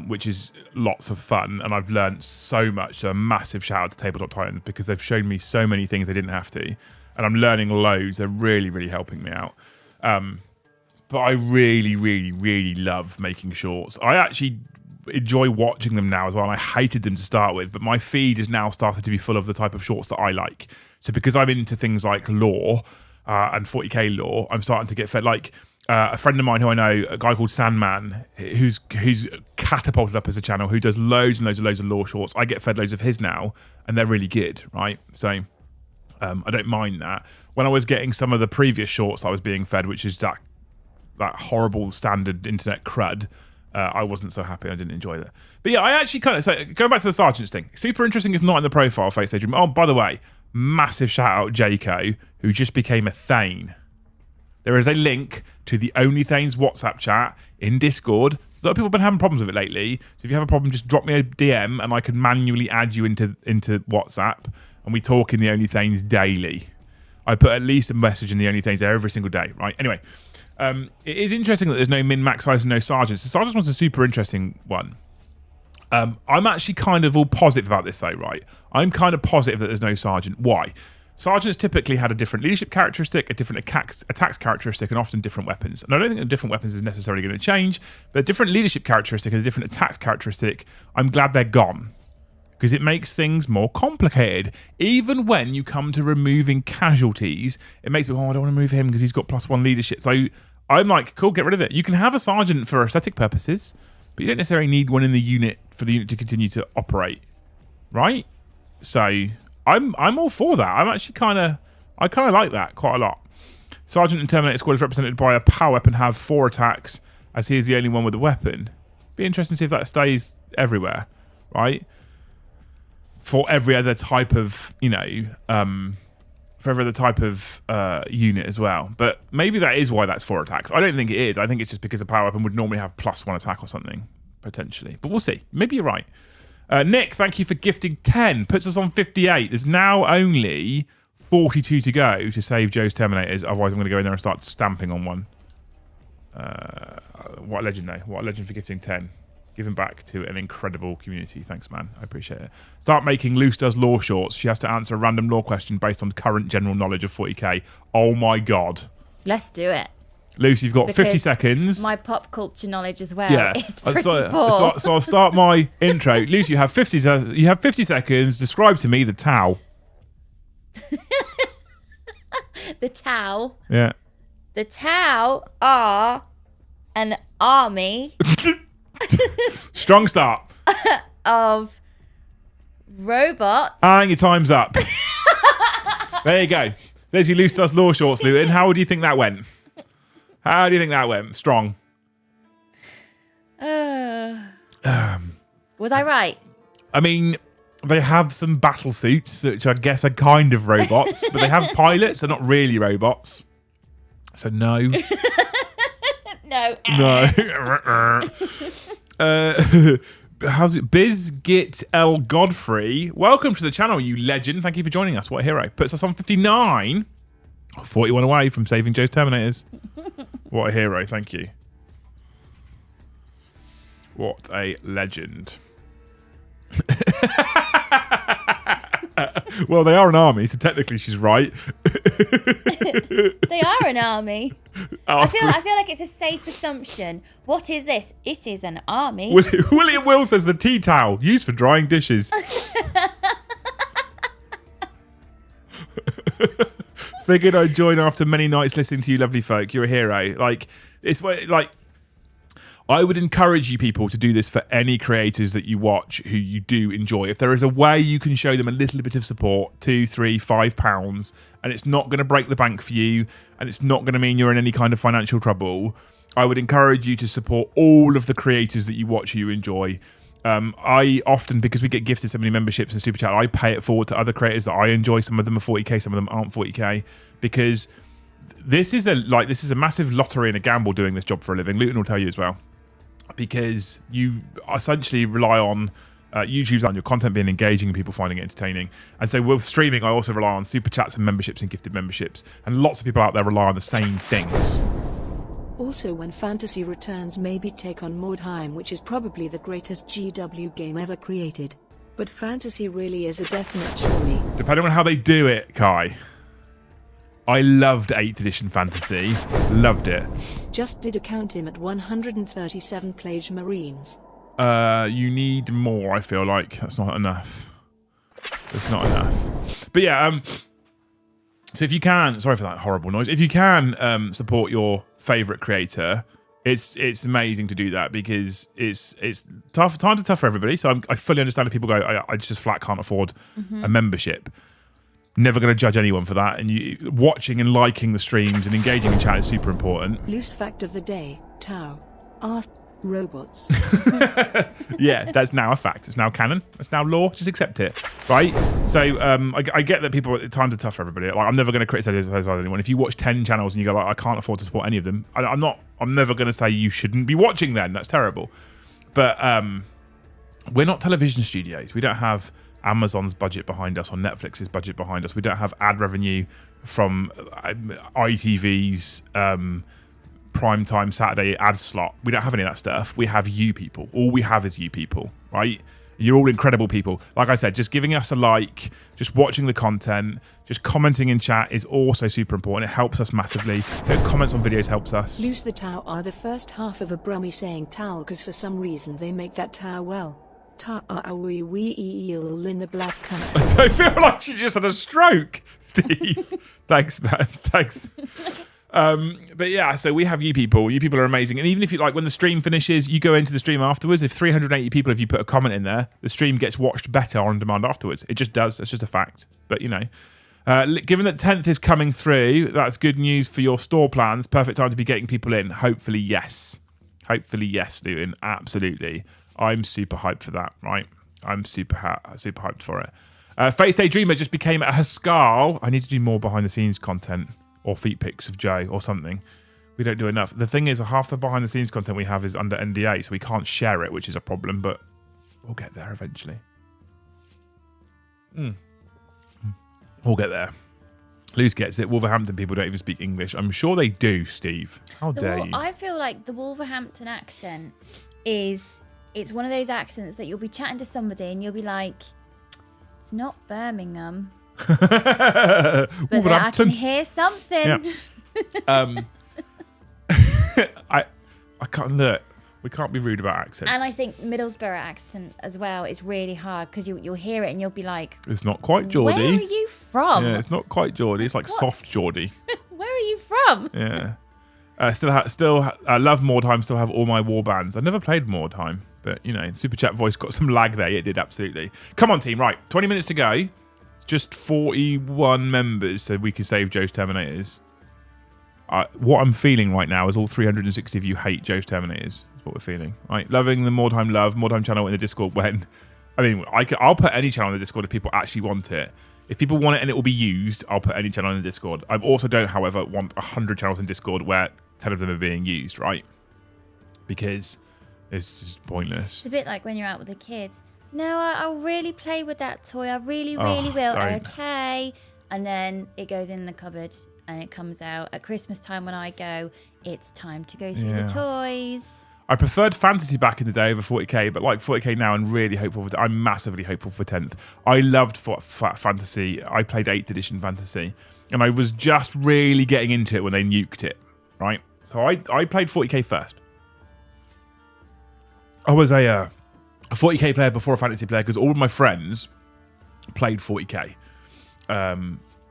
which is lots of fun, and I've learned so much. So a massive shout out to Tabletop Titans because they've shown me so many things I didn't have to, and I'm learning loads. They're really, really helping me out. But I really, really, really love making shorts. I actually enjoy watching them now as well. And I hated them to start with, but my feed has now started to be full of the type of shorts that I like. So because I'm into things like lore and 40k lore, I'm starting to get fed. Like a friend of mine who I know, a guy called Sandman, who's catapulted up as a channel, who does loads and loads of lore shorts. I get fed loads of his now, and they're really good, right? So I don't mind that. When I was getting some of the previous shorts that I was being fed, which is that horrible standard internet crud, I wasn't so happy. I didn't enjoy that. But yeah, I actually kind of, so going back to the sergeants thing, super interesting is not in the profile face stage. Oh, by the way, massive shout out Jayco, who just became a Thane. There is a link to the Only Thanes WhatsApp chat in Discord. A lot of people have been having problems with it lately. So if you have a problem, just drop me a DM and I can manually add you into WhatsApp, and we talk in the Only Thanes daily. I put at least a message in the Only Thanes there every single day, right? Anyway, it is interesting that there's no min-max size and no sergeants. The sergeants one's a super interesting one. I'm actually kind of all positive about this though, right? I'm kind of positive that there's no sergeant. Why? Sergeants typically had a different leadership characteristic, a different attacks characteristic, and often different weapons. And I don't think the different weapons is necessarily going to change, but a different leadership characteristic and a different attacks characteristic, I'm glad they're gone. Because it makes things more complicated. Even when you come to removing casualties, it makes me, I don't want to move him because he's got +1 leadership. So I'm like, cool, get rid of it. You can have a sergeant for aesthetic purposes, but you don't necessarily need one in the unit for the unit to continue to operate, right? So I'm all for that. I kind of like that quite a lot. Sergeant and Terminator squad is represented by a power weapon, have 4 attacks, as he is the only one with a weapon. Be interesting to see if that stays everywhere, right? For every other type of, unit as well. But maybe that is why that's 4 attacks. I don't think it is. I think it's just because a power weapon would normally have +1 attack or something, potentially. But we'll see. Maybe you're right. Nick, thank you for gifting 10. Puts us on 58. There's now only 42 to go to save Joe's Terminators. Otherwise, I'm going to go in there and start stamping on one. What a legend, though. What a legend for gifting 10. Giving back to an incredible community. Thanks, man. I appreciate it. Start making Luce does lore shorts. She has to answer a random lore question based on current general knowledge of 40k. Oh my god. Let's do it. Luce, you've got 50 seconds. My pop culture knowledge as well is pretty So poor. I'll start my intro. Luce, you have 50 seconds. Describe to me the Tau. The Tau. Yeah. The Tau are an army Strong start. of robots. And your time's up. There you go. There's your Loose Dust Law Shorts, Luton. How do you think that went? Strong. Was I right? I mean, they have some battle suits, which I guess are kind of robots, but they have pilots, they're not really robots. So no. No. How's it? Bizgit L. Godfrey. Welcome to the channel, you legend. Thank you for joining us. What a hero. Puts us on 59. 41 away from saving Joe's Terminators. What a hero. Thank you. What a legend. Well, they are an army, so technically she's right. They are an army. I feel like it's a safe assumption. What is this? It is an army. William Will says the tea towel used for drying dishes. Figured I'd join after many nights listening to you lovely folk. You're a hero. Like, it's like, I would encourage you people to do this for any creators that you watch who you do enjoy. If there is a way you can show them a little bit of support, £2, £3, £5, and it's not going to break the bank for you, and it's not going to mean you're in any kind of financial trouble, I would encourage you to support all of the creators that you watch who you enjoy. I often, because we get gifted so many memberships and super chat, I pay it forward to other creators that I enjoy. Some of them are 40k, some of them aren't 40k, because this is a massive lottery and a gamble doing this job for a living. Luton will tell you as well, because you essentially rely on YouTube's on your content being engaging and people finding it entertaining. And so with streaming, I also rely on super chats and memberships and gifted memberships. And lots of people out there rely on the same things. Also, when Fantasy returns, maybe take on Mordheim, which is probably the greatest GW game ever created. But Fantasy really is a definite surely. Depending on how they do it, Kai. I loved 8th edition Fantasy. Loved it. Just did count him at 137 Plage Marines. You need more, I feel like. That's not enough. It's not enough. But yeah, so if you can, sorry for that horrible noise. If you can support your favourite creator, it's amazing to do that, because it's tough. Times are tough for everybody. So I fully understand if people go, I just flat can't afford a membership. Never going to judge anyone for that. And you watching and liking the streams and engaging in chat is super important. Loose fact of the day: Tau, ask robots. Yeah, that's now a fact. It's now canon. It's now law. Just accept it, right? So I get that people times are tough for everybody. Like, I'm never going to criticize anyone. If you watch 10 channels and you go, like, I can't afford to support any of them, I'm never going to say you shouldn't be watching then. That's terrible. But we're not television studios. We don't have Amazon's budget behind us or Netflix's budget behind us. We don't have ad revenue from ITV's primetime Saturday ad slot. We don't have any of that stuff. We have you people. All we have is you people, right? You're all incredible people. Like I said, just giving us a like, just watching the content, just commenting in chat is also super important. It helps us massively. Comments on videos helps us. Loose the Tau are the first half of a Brummie saying towel, because for some reason they make that Tau well. Ta-a-wee eel in the black country. I feel like you just had a stroke, Steve. Thanks, man. Thanks. But yeah, so we have you people. You people are amazing. And even if you like, when the stream finishes, you go into the stream afterwards. If 380 people, if you put a comment in there, the stream gets watched better on demand afterwards. It just does. It's just a fact. But you know, given that 10th is coming through, that's good news for your store plans. Perfect time to be getting people in. Hopefully, yes. Hopefully, yes, Newton. Absolutely. I'm super hyped for that, right? I'm super hyped for it. Face Day Dreamer just became a Haskell. I need to do more behind the scenes content or feet pics of Joe or something. We don't do enough. The thing is, half the behind the scenes content we have is under NDA, so we can't share it, which is a problem, but we'll get there eventually. We'll get there. Luz gets it. Wolverhampton people don't even speak English. I'm sure they do, Steve. How dare you? I feel like the Wolverhampton accent it's one of those accents that you'll be chatting to somebody and you'll be like, it's not Birmingham. But then I can hear something. Yeah. I can't look. We can't be rude about accents. And I think Middlesbrough accent as well is really hard, because you'll hear it and you'll be like, it's not quite Geordie. Where are you from? Yeah, it's not quite Geordie. It's like soft Geordie. Where are you from? Yeah. Still love Mordheim. Still have all my war bands. I've never played Mordheim, but you know, Super Chat voice got some lag there. It did, absolutely. Come on, team. Right, 20 minutes to go. Just 41 members, so we can save Joe's Terminators. What I'm feeling right now is all 360 of you hate Joe's Terminators. That's what we're feeling. Right, loving the Mordheim channel in the Discord. When, I mean, I'll put any channel in the Discord if people actually want it. If people want it and it will be used, I'll put any channel in the Discord. I also don't, however, want 100 channels in Discord where 10 of them are being used, right? Because it's just pointless. It's a bit like when you're out with the kids. No, I'll really play with that toy. I really will. Don't. Okay. And then it goes in the cupboard and it comes out at Christmas time when I go, it's time to go through the toys. I preferred Fantasy back in the day over 40k, but like 40k now, and really hopeful for. I'm massively hopeful for 10th. I loved Fantasy. I played 8th edition Fantasy, and I was just really getting into it when they nuked it. Right, so I played 40k first. I was a 40k player before a Fantasy player because all of my friends played 40k.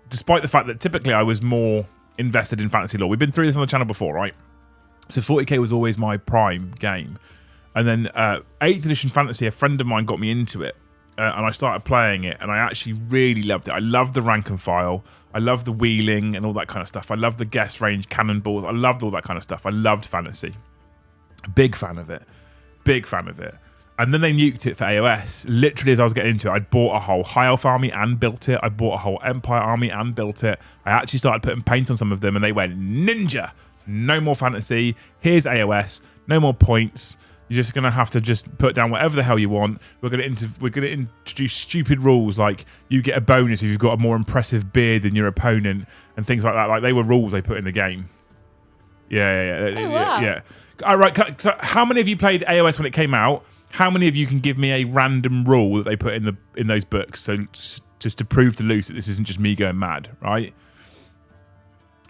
Despite the fact that typically I was more invested in fantasy lore. We've been through this on the channel before, right? So 40k was always my prime game. And then 8th edition fantasy, a friend of mine got me into it. And I started playing it, and I actually really loved it. I loved the rank and file. I loved the wheeling and all that kind of stuff. I loved the guess range cannonballs. I loved all that kind of stuff. I loved fantasy. Big fan of it. Big fan of it. And then they nuked it for AOS. Literally, as I was getting into it, I bought a whole High Elf army and built it. I bought a whole Empire army and built it. I actually started putting paint on some of them, and they went, ninja! No more fantasy. Here's AOS. No more points. You're just going to have to just put down whatever the hell you want. We're going to introduce stupid rules like you get a bonus if you've got a more impressive beard than your opponent and things like that. Like they were rules they put in the game. Yeah. All right. So how many of you played AOS when it came out? How many of you can give me a random rule that they put in those books? So just to prove to Luce that this isn't just me going mad, right?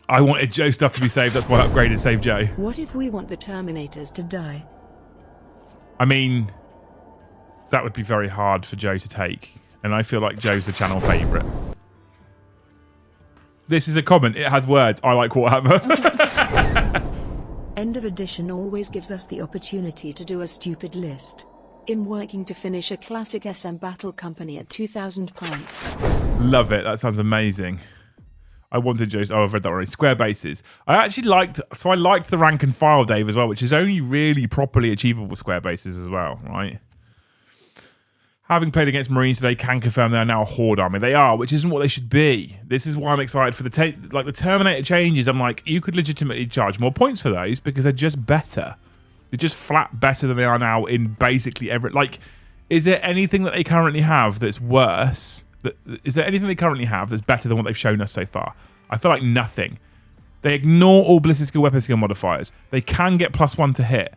I wanted Joe stuff to be saved. That's why I upgraded Save Joe. What if we want the Terminators to die? I mean, that would be very hard for Joe to take. And I feel like Joe's the channel favourite. This is a comment. It has words. I like Warhammer. End of edition always gives us the opportunity to do a stupid list. I'm working to finish a classic SM Battle Company at £2,000. Love it. That sounds amazing. I wanted Joe's. Oh, I've read that already. Square bases. I actually liked the rank and file, Dave, as well, which is only really properly achievable square bases as well, right? Having played against Marines today, can confirm they are now a Horde army. They are, which isn't what they should be. This is why I'm excited for the Terminator changes. I'm like, you could legitimately charge more points for those because they're just better. They're just flat better than they are now in basically every. Like, is there anything that they currently have that's worse? Is there anything they currently have that's better than what they've shown us so far? I feel like nothing. They ignore all ballistic skill, weapon skill modifiers. They can get +1 to hit,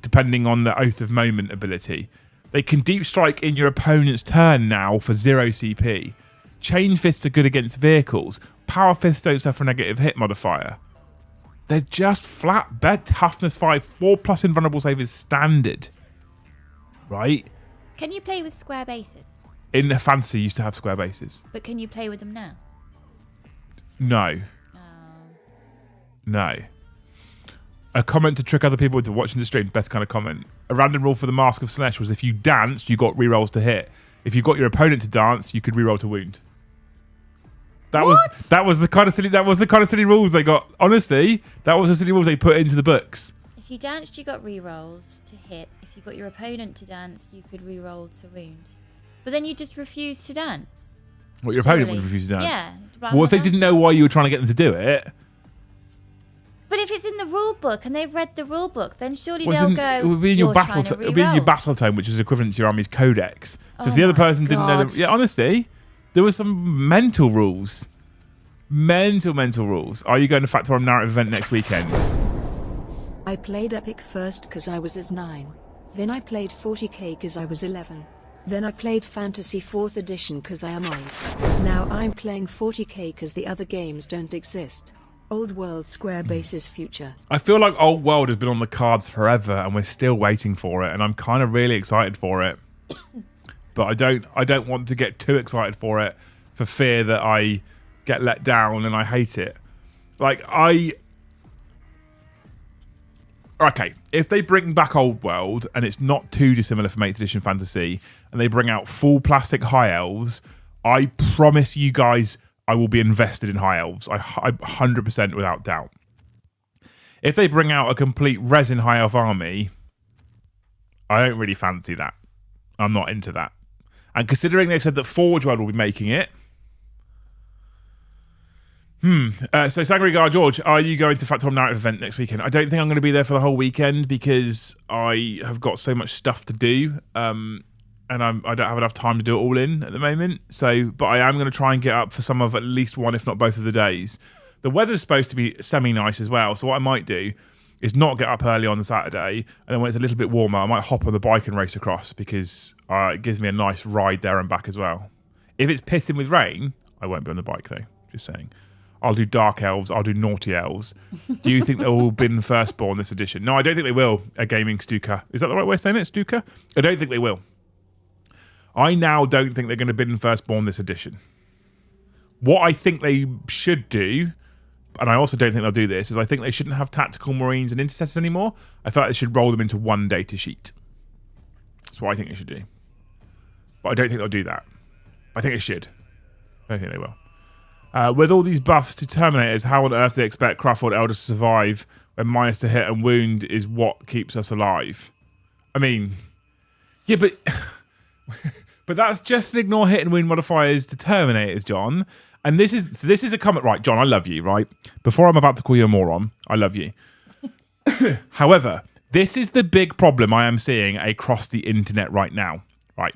depending on the Oath of Moment ability. They can deep strike in your opponent's turn now for 0 CP. Chain fists are good against vehicles. Power fists don't suffer a negative hit modifier. They're just flat bed. Toughness 5, 4+ invulnerable save is standard. Right? Can you play with square bases? In the fantasy, used to have square bases. But can you play with them now? No. No. A comment to trick other people into watching the stream. Best kind of comment. A random rule for the Mask of Slanesh was if you danced, you got rerolls to hit. If you got your opponent to dance, you could reroll to wound. That was the kind of silly rules they got. Honestly, that was the silly rules they put into the books. If you danced, you got rerolls to hit. If you got your opponent to dance, you could reroll to wound. But then you just refuse to dance. What, your opponent would refuse to dance? Yeah. Well, if they didn't know why you were trying to get them to do it. But if it's in the rule book and they've read the rule book, then surely they'll go. It would be in your battle tone. It would be in your battle tone, which is equivalent to your army's codex. So if the other person didn't know, yeah, honestly, there was some mental rules. Mental rules. Are you going to Factorum narrative event next weekend? I played Epic first because I was as 9. Then I played 40k because I was 11. Then I played Fantasy 4th edition because I am old. Now I'm playing 40k because the other games don't exist. Old World Square Bases future. I feel like Old World has been on the cards forever and we're still waiting for it, and I'm kind of really excited for it. But I don't want to get too excited for it for fear that I get let down and I hate it. Okay, if they bring back Old World and it's not too dissimilar from 8th edition fantasy and they bring out full plastic high elves, I promise you guys I will be invested in high elves. I 100% without doubt. If they bring out a complete resin high elf army, I don't really fancy that. I'm not into that. And considering they've said that Forge World will be making it, so Sangri Gar George, are you going to Factorum narrative event next weekend? I don't think I'm going to be there for the whole weekend because I have got so much stuff to do, and I don't have enough time to do it all in at the moment. But I am going to try and get up for some of at least one, if not both of the days. The weather's supposed to be semi-nice as well, so what I might do is not get up early on the Saturday, and then when it's a little bit warmer, I might hop on the bike and race across because it gives me a nice ride there and back as well. If it's pissing with rain, I won't be on the bike though, just saying. I'll do Dark Elves, I'll do Naughty Elves. Do you think they will bin Firstborn this edition? No, I don't think they will, a gaming Stuka. Is that the right way of saying it, Stuka? I don't think they will. I now don't think they're going to bin Firstborn this edition. What I think they should do and I also don't think they'll do this, is I think they shouldn't have tactical marines and intercessors anymore. I feel like they should roll them into one data sheet. That's what I think they should do. But I don't think they'll do that. I think it should. I don't think they will. With all these buffs to Terminators, how on earth do they expect Crawford Elders to survive when minus to hit and wound is what keeps us alive? I mean, yeah, but but that's just an ignore hit and wound modifiers to Terminators, John. And this is a comment, right, John, I love you, right? Before I'm about to call you a moron, I love you. However, this is the big problem I am seeing across the internet right now. Right.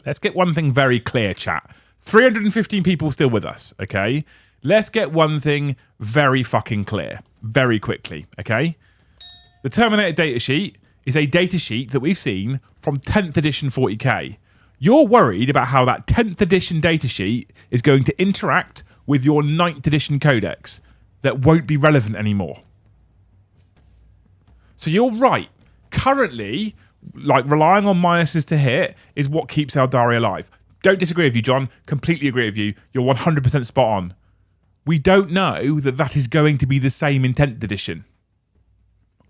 Let's get one thing very clear, chat. 315 people still with us, okay? Let's get one thing very fucking clear, very quickly, okay? The Terminator datasheet is a datasheet that we've seen from 10th edition 40k. You're worried about how that 10th edition datasheet is going to interact with your 9th edition codex that won't be relevant anymore. So you're right. Currently, like relying on minuses to hit is what keeps Eldari alive. Don't disagree with you, John. Completely agree with you. You're 100% spot on. We don't know that that is going to be the same in 10th edition.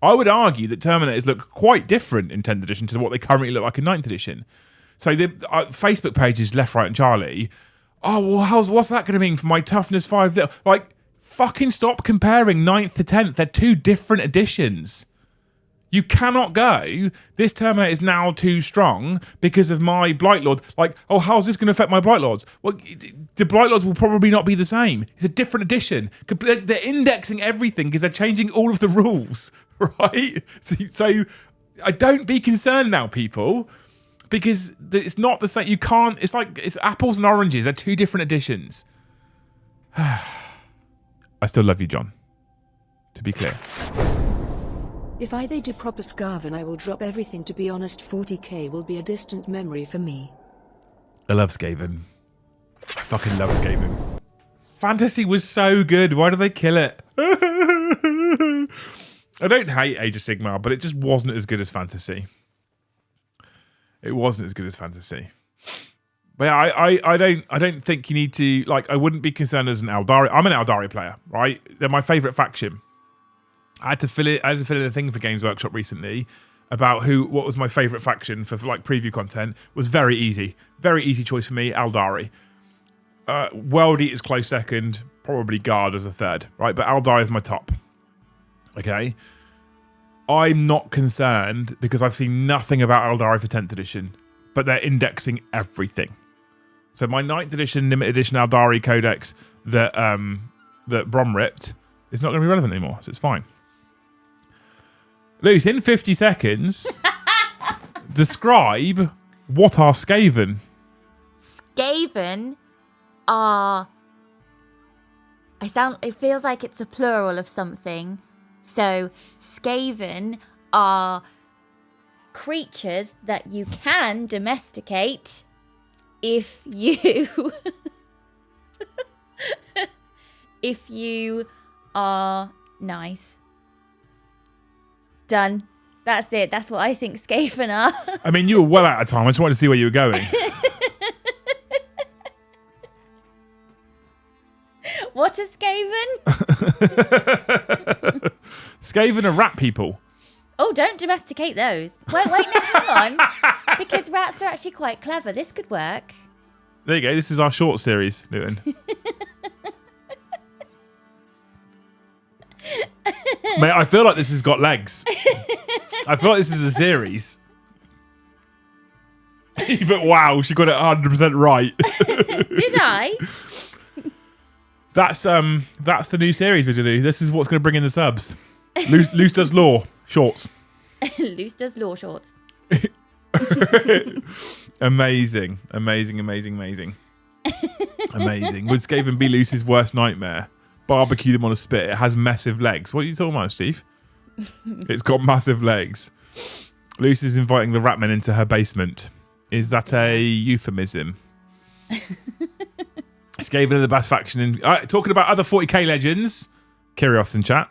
I would argue that Terminators look quite different in 10th edition to what they currently look like in 9th edition. So the Facebook pages, Left, Right and Charlie, oh, well, what's that going to mean for my Toughness 5? Like, fucking stop comparing 9th to 10th. They're two different editions. You cannot go, this Terminator is now too strong because of my Blight Lord. Like, oh, how's this going to affect my Blight Lords? Well, the Blight Lords will probably not be the same. It's a different edition. They're indexing everything because they're changing all of the rules, right? So I don't be concerned now, people, because it's not the same. You can't, it's apples and oranges. They're two different editions. I still love you, John, to be clear. If they do proper Skaven, I will drop everything. To be honest, 40k will be a distant memory for me. I love Skaven. I fucking love Skaven. Fantasy was so good. Why did they kill it? I don't hate Age of Sigmar, but it just wasn't as good as Fantasy. It wasn't as good as Fantasy. But yeah, I don't think you need to, like, I wouldn't be concerned as an Eldari. I'm an Eldari player, right? They're my favourite faction. I had to fill in a thing for Games Workshop recently about what was my favourite faction for like preview content. It was very easy choice for me, Eldari. World Eater's close second, probably Guard as a third, right? But Eldari is my top. Okay, I'm not concerned because I've seen nothing about Eldari for 10th edition, but they're indexing everything. So my 9th edition, limited edition Eldari codex that Brom ripped is not going to be relevant anymore, so it's fine. Luce, in 50 seconds, describe what are Skaven. Skaven are... It feels like it's a plural of something. So, Skaven are creatures that you can domesticate if you... if you are nice. Done. That's it. That's what I think Skaven are. I mean, you were well out of time. I just wanted to see where you were going. What are Skaven? Skaven are rat people. Oh, don't domesticate those. Wait, no, hang on. Because rats are actually quite clever. This could work. There you go. This is our short series, Newton. Mate, I feel like this has got legs. I feel like this is a series. But wow, she got it 100% right. Did I? That's the new series we're gonna do. This is what's gonna bring in the subs. Luce does law shorts. Luce does law shorts. Amazing. Would Skaven be Luce's worst nightmare? Barbecue them on a spit. It has massive legs. What are you talking about, Steve? It's got massive legs. Luce is inviting the Ratmen into her basement. Is that a euphemism? Skaven are the best faction in... talking about other 40k legends. Kyrios in chat.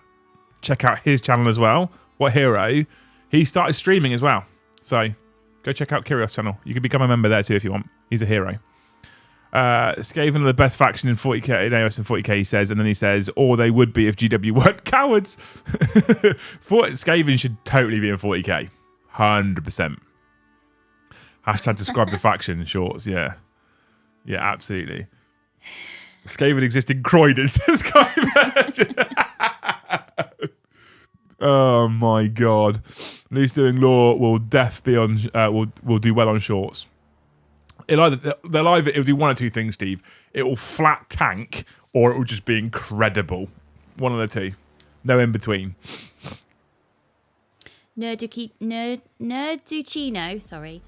Check out his channel as well. What hero. He started streaming as well. So go check out Kyrios' channel. You can become a member there too if you want. He's a hero. Skaven are the best faction in 40k in AOS and 40k, he says, and then he says, or they would be if GW weren't cowards. Skaven should totally be in 40k. 100%. Hashtag describe the faction in shorts, yeah. Yeah, absolutely. Skaven exist in Croydon, says Skyverge. Oh my god. Loose doing law will be on will do well on shorts. It'll do one or two things, Steve. It will flat tank or it will just be incredible. One of the two. No in between. Nerducino, sorry.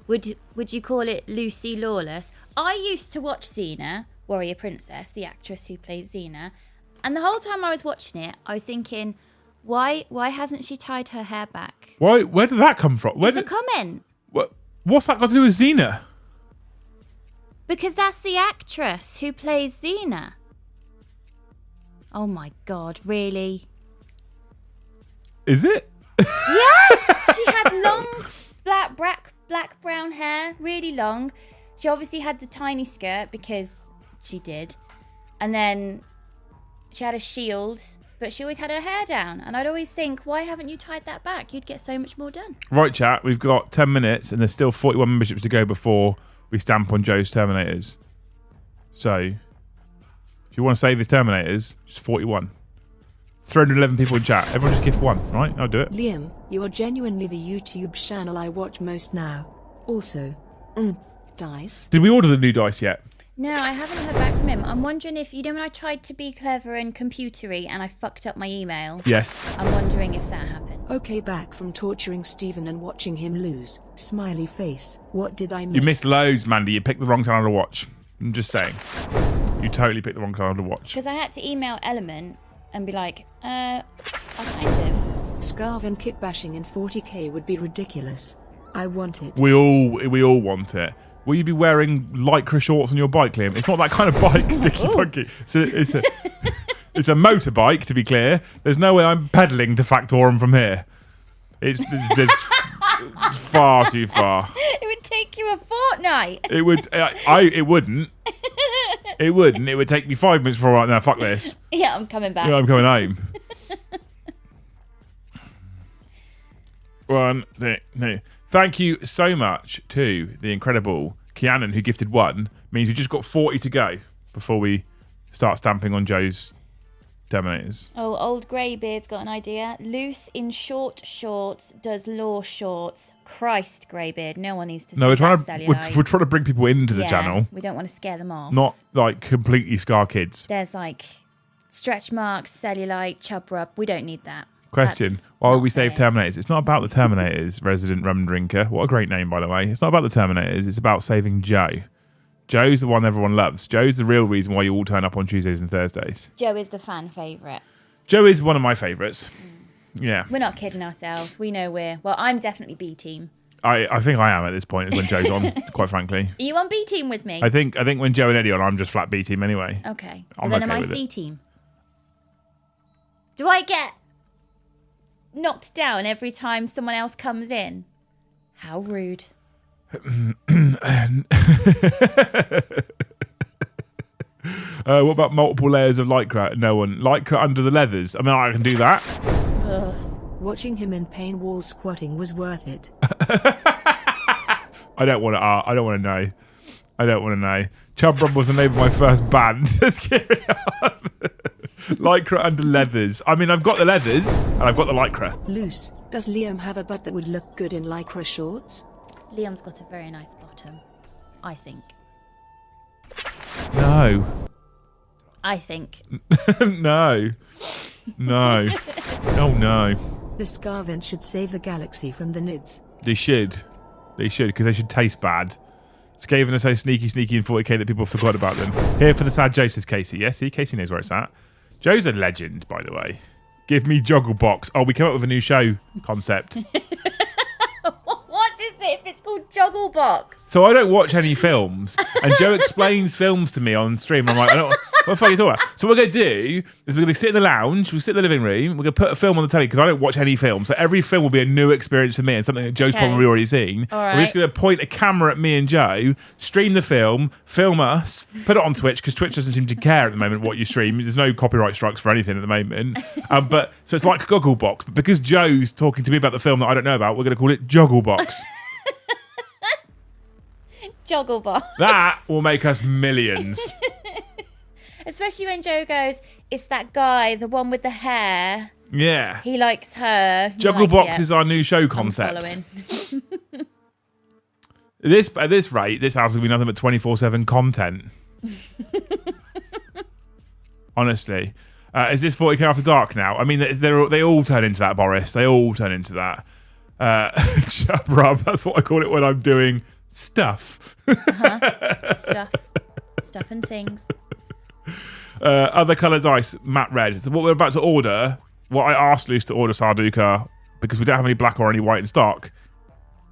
Would you call it Lucy Lawless? I used to watch Xena, Warrior Princess, the actress who plays Xena, and the whole time I was watching it, I was thinking, why hasn't she tied her hair back? Why? Where did that come from? It's a comment. What's that got to do with Xena? Because that's the actress who plays Xena. Oh my god, really? Is it? Yes! She had long black brown hair, really long. She obviously had the tiny skirt because she did. And then she had a shield, but she always had her hair down. And I'd always think, why haven't you tied that back? You'd get so much more done. Right, chat, we've got 10 minutes and there's still 41 memberships to go before we stamp on Joe's Terminators. So, if you want to save his Terminators, just 41. 311 people in chat. Everyone just gift one, right? I'll do it. Liam, you are genuinely the YouTube channel I watch most now. Also, dice. Did we order the new dice yet? No, I haven't heard back from him. I'm wondering if, when I tried to be clever and computery and I fucked up my email. Yes. I'm wondering if that happened. Okay, back from torturing Stephen and watching him lose. Smiley face. What did I miss? You missed loads, Mandy. You picked the wrong channel to watch. I'm just saying. You totally picked the wrong channel to watch. Because I had to email Element and be like, I kind of. Scarf and kit bashing in 40k would be ridiculous. I want it. We all want it. Will you be wearing lycra shorts on your bike, Liam? It's not that kind of bike, Sticky Punky. It's a motorbike, to be clear. There's no way I'm pedalling to Factorum from here. It's far too far. It would take you a fortnight. It would. It wouldn't. It wouldn't. It would take me 5 minutes before right now. Fuck this. Yeah, I'm coming back. Yeah, I'm coming home. One, two. Thank you so much to the incredible Kianan who gifted one. Means we just got 40 to go before we start stamping on Joe's Terminators. Oh, old Greybeard's got an idea. Loose in short shorts does law shorts. Christ, Greybeard, no one needs to see we're that trying we're trying to bring people into the channel. We don't want to scare them off. Not like completely scar kids. There's like stretch marks, cellulite, chub rub. We don't need that. Question. That's why would not we save fair. Terminators? It's not about the Terminators, Resident Rum Drinker. What a great name, by the way. It's not about the Terminators. It's about saving Joe. Joe's the one everyone loves. Joe's the real reason why you all turn up on Tuesdays and Thursdays. Joe is the fan favourite. Joe is one of my favourites. Yeah. We're not kidding ourselves. We know I'm definitely B team. I think I am at this point when Joe's on, quite frankly. Are you on B team with me? I think when Joe and Eddie are on, I'm just flat B team anyway. Okay. I'm Then okay am I with C it. team? Do I get knocked down every time someone else comes in? How rude. What about multiple layers of lycra? No one. Lycra under the leathers. I mean, I can do that. Watching him in pain wall squatting was worth it. I don't want to know. I don't want to know. Chub Rub was the name of my first band. Just carry on. Lycra under leathers. I mean, I've got the leathers and I've got the lycra. Loose. Does Liam have a butt that would look good in lycra shorts? Liam's got a very nice bottom. I think. No. I think. No. No. Oh, no. The Scarvent should save the galaxy from the Nids. They should, because they should taste bad. Skaven are so sneaky in 40k that people forgot about them. Here for the sad Joe, says Casey. Yeah, see, Casey knows where it's at. Joe's a legend, by the way. Give me Joggle Box. Oh, we came up with a new show concept. What is it if it's called Joggle Box? So I don't watch any films, and Joe explains films to me on stream. I'm like, I don't, what the fuck are you talking about? So what we're going to do is we're going to sit in the lounge, we'll sit in the living room, we're going to put a film on the telly because I don't watch any films. So every film will be a new experience for me and something that Joe's probably already seen. All right. We're just going to point a camera at me and Joe, stream the film, film us, put it on Twitch because Twitch doesn't seem to care at the moment what you stream. There's no copyright strikes for anything at the moment. But so it's like Gogglebox, but because Joe's talking to me about the film that I don't know about, we're going to call it Jogglebox. Jogglebox. That will make us millions. Especially when Joe goes, it's that guy, the one with the hair. Yeah. He likes her. Jogglebox is our new show concept. At this rate, this house will be nothing but 24/7 content. Honestly. Is this 40k After Dark now? I mean, they all turn into that, Boris. They all turn into that. Chub rub, that's what I call it when I'm doing stuff. Stuff and things. Other colour dice, matte red. So what we're about to order, what I asked Luce to order Sarduka, because we don't have any black or any white in stock,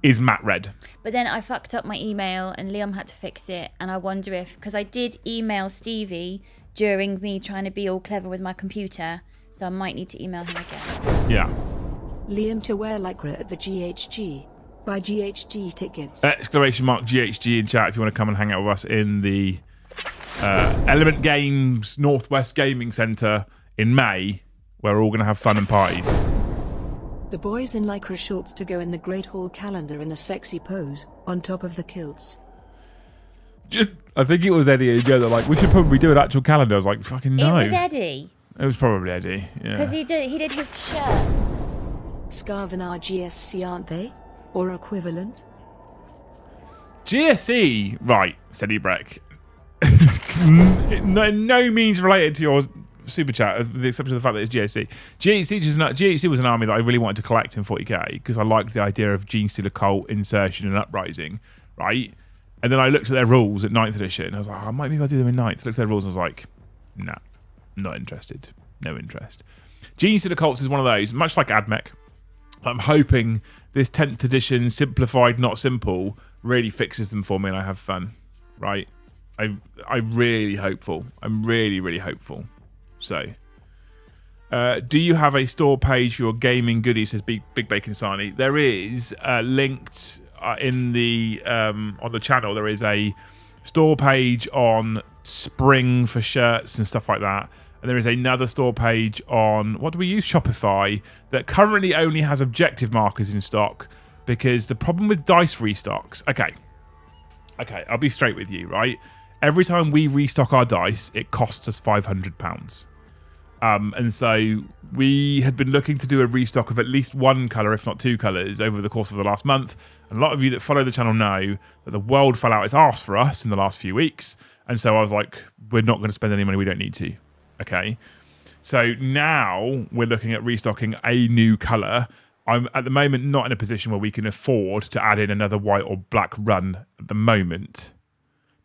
is matte red. But then I fucked up my email and Liam had to fix it. And I wonder if, because I did email Stevie during me trying to be all clever with my computer, so I might need to email him again. Yeah. Liam to wear lycra at the GHG. Buy GHG tickets. Exclamation mark GHG in chat if you want to come and hang out with us in the Element Games Northwest Gaming Centre in May, where we're all going to have fun and parties. The boys in lycra shorts to go in the Great Hall calendar in a sexy pose, on top of the kilts. I think it was Eddie and Joe that like, we should probably do an actual calendar. I was like, fucking no. It was Eddie. It was probably Eddie, yeah. Because he did his shirts. Scarven are GSC, aren't they? Or equivalent? GSE, right, Steady Breck. no means related to your super chat, with the exception of the fact that it's GHC. GHC was an army that I really wanted to collect in 40k because I liked the idea of Gene Stealer Cult, Insertion, and Uprising, right? And then I looked at their rules at 9th edition. And I was like, I might maybe I'll do them in 9th. I looked at their rules and I was like, nah, not interested. No interest. Gene Stealer Cults is one of those, much like AdMech. I'm hoping this 10th edition, simplified, not simple, really fixes them for me and I have fun, right? I'm really hopeful. I'm really, really hopeful. So, do you have a store page for your gaming goodies, says Big Bacon Sarnie? There is linked in the on the channel. There is a store page on spring for shirts and stuff like that. And there is another store page on, what do we use? Shopify, that currently only has objective markers in stock because the problem with dice restocks... Okay, I'll be straight with you, right? Every time we restock our dice, it costs us £500. And so we had been looking to do a restock of at least one colour, if not two colours, over the course of the last month. And a lot of you that follow the channel know that the world fell out its arse for us in the last few weeks. And so I was like, we're not going to spend any money we don't need to. Okay, so now we're looking at restocking a new colour. I'm at the moment not in a position where we can afford to add in another white or black run at the moment.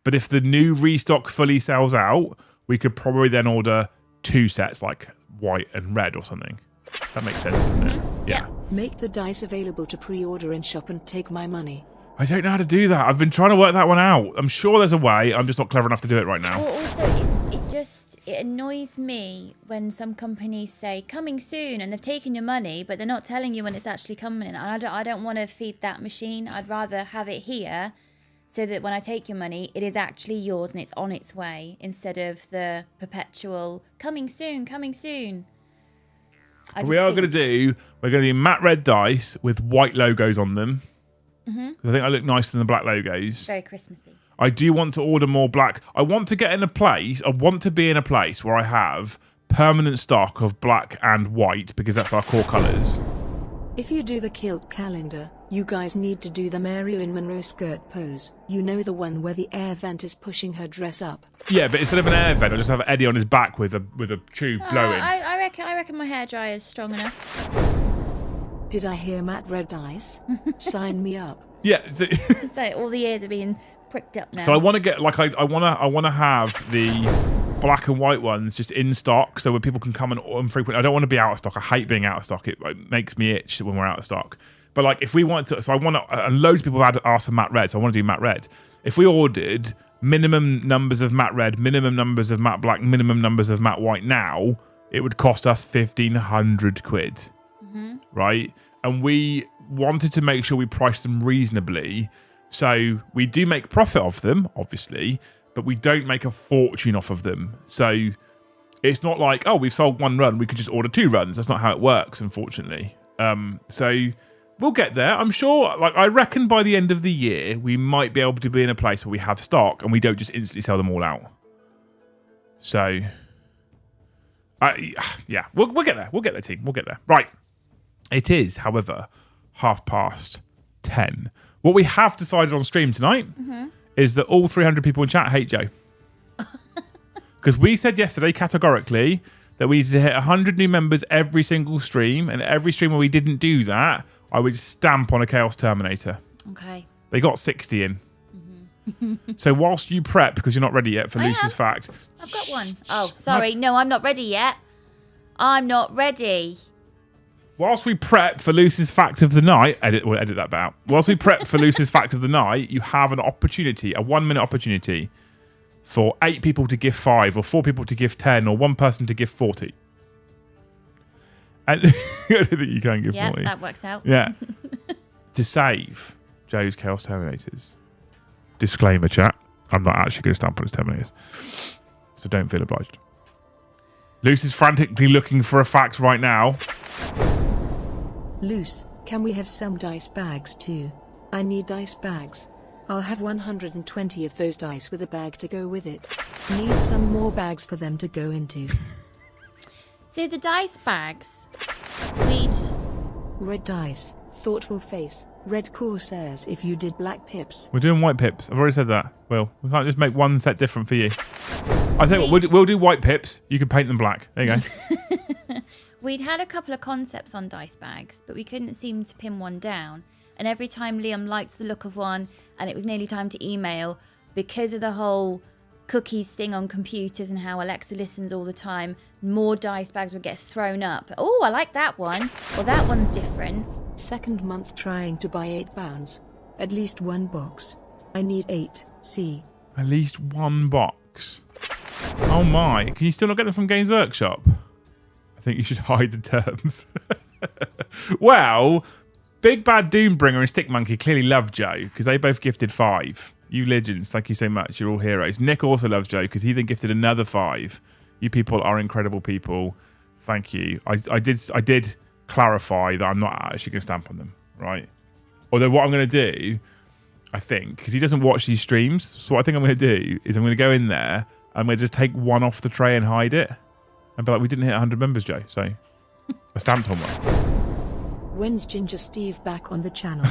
But if the new restock fully sells out, we could probably then order two sets, like white and red or something. That makes sense, doesn't it? Yeah. Make the dice available to pre-order in shop and take my money. I don't know how to do that. I've been trying to work that one out. I'm sure there's a way. I'm just not clever enough to do it right now. Well, also, it annoys me when some companies say coming soon and they've taken your money, but they're not telling you when it's actually coming. And I don't want to feed that machine. I'd rather have it here so that when I take your money, it is actually yours and it's on its way instead of the perpetual coming soon, coming soon. We're going to do matte red dice with white logos on them. Mm-hmm. I think I look nicer than the black logos. Very Christmassy. I do want to order more black. I want to be in a place where I have permanent stock of black and white because that's our core colours. If you do the kilt calendar, you guys need to do the Marilyn Monroe skirt pose. You know, the one where the air vent is pushing her dress up. Yeah, but instead of an air vent, I'll just have Eddie on his back with a tube blowing. I reckon my hairdryer is strong enough. Did I hear Matt Red Dice? Sign me up. Yeah. So all the ears are being pricked up now. So I want to get I want to have the black and white ones just in stock, so where people can come and frequent. I don't want to be out of stock. I hate being out of stock. It makes me itch when we're out of stock. But like, if we want to, so I want to, and loads of people have asked for matte red, so I want to do matte red. If we ordered minimum numbers of matte red, minimum numbers of matte black, minimum numbers of matte white now, it would cost us 1,500 quid, right? And we wanted to make sure we priced them reasonably. So we do make profit off them, obviously, but we don't make a fortune off of them. So it's not like, oh, we've sold one run, we could just order 2 runs. That's not how it works, unfortunately. So we'll get there. I'm sure, like, I reckon by the end of the year, we might be able to be in a place where we have stock and we don't just instantly sell them all out. So, yeah, we'll get there. We'll get there, team. We'll get there. Right. It is, however, 10:30. What we have decided on stream tonight is that all 300 people in chat hate Joe. Because we said yesterday, categorically, that we needed to hit 100 new members every single stream, and every stream where we didn't do that, I would stamp on a Chaos Terminator. Okay. They got 60 in. So whilst you prep, because you're not ready yet for Lucy's fact. I've got one. Oh, sorry. No, I'm not ready yet. I'm not ready. Whilst we prep for Lucy's fact of the night, we'll edit that bit out. Whilst we prep for Lucy's fact of the night, you have an opportunity, a 1-minute opportunity, for 8 people to give 5, or 4 people to give 10, or 1 person to give 40. And I don't think you can give 40. Yeah, that works out. Yeah. To save Joe's Chaos Terminators. Disclaimer, chat. I'm not actually going to stamp on his Terminators. So don't feel obliged. Lucy's frantically looking for a fact right now. Luce, can we have some dice bags too? I need dice bags. I'll have 120 of those dice with a bag to go with it. Need some more bags for them to go into. So the dice bags, we'd... Red dice, thoughtful face, red corsairs if you did black pips. We're doing white pips. I've already said that. Will, we can't just make one set different for you. I think we'll do white pips. You can paint them black. There you go. We'd had a couple of concepts on dice bags, but we couldn't seem to pin one down. And every time Liam liked the look of one and it was nearly time to email, because of the whole cookies thing on computers and how Alexa listens all the time, more dice bags would get thrown up. Oh, I like that one. Well, that one's different. Second month trying to buy £8. At least 1 box. I need 8. See. At least 1 box. Oh my. Can you still not get them from Games Workshop? I think you should hide the terms. Well, Big Bad Doombringer and Stick Monkey clearly love Joe because they both gifted 5. You legends, thank you so much. You're all heroes. Nick also loves Joe because he then gifted another 5. You people are incredible people. Thank you. I did clarify that I'm not actually going to stamp on them, right? Although what I'm going to do, I think, because he doesn't watch these streams, so what I think I'm going to do is I'm going to go in there, I'm going to just take one off the tray and hide it. And be like, we didn't hit 100 members, Joe, so I stamped on one. When's Ginger Steve back on the channel?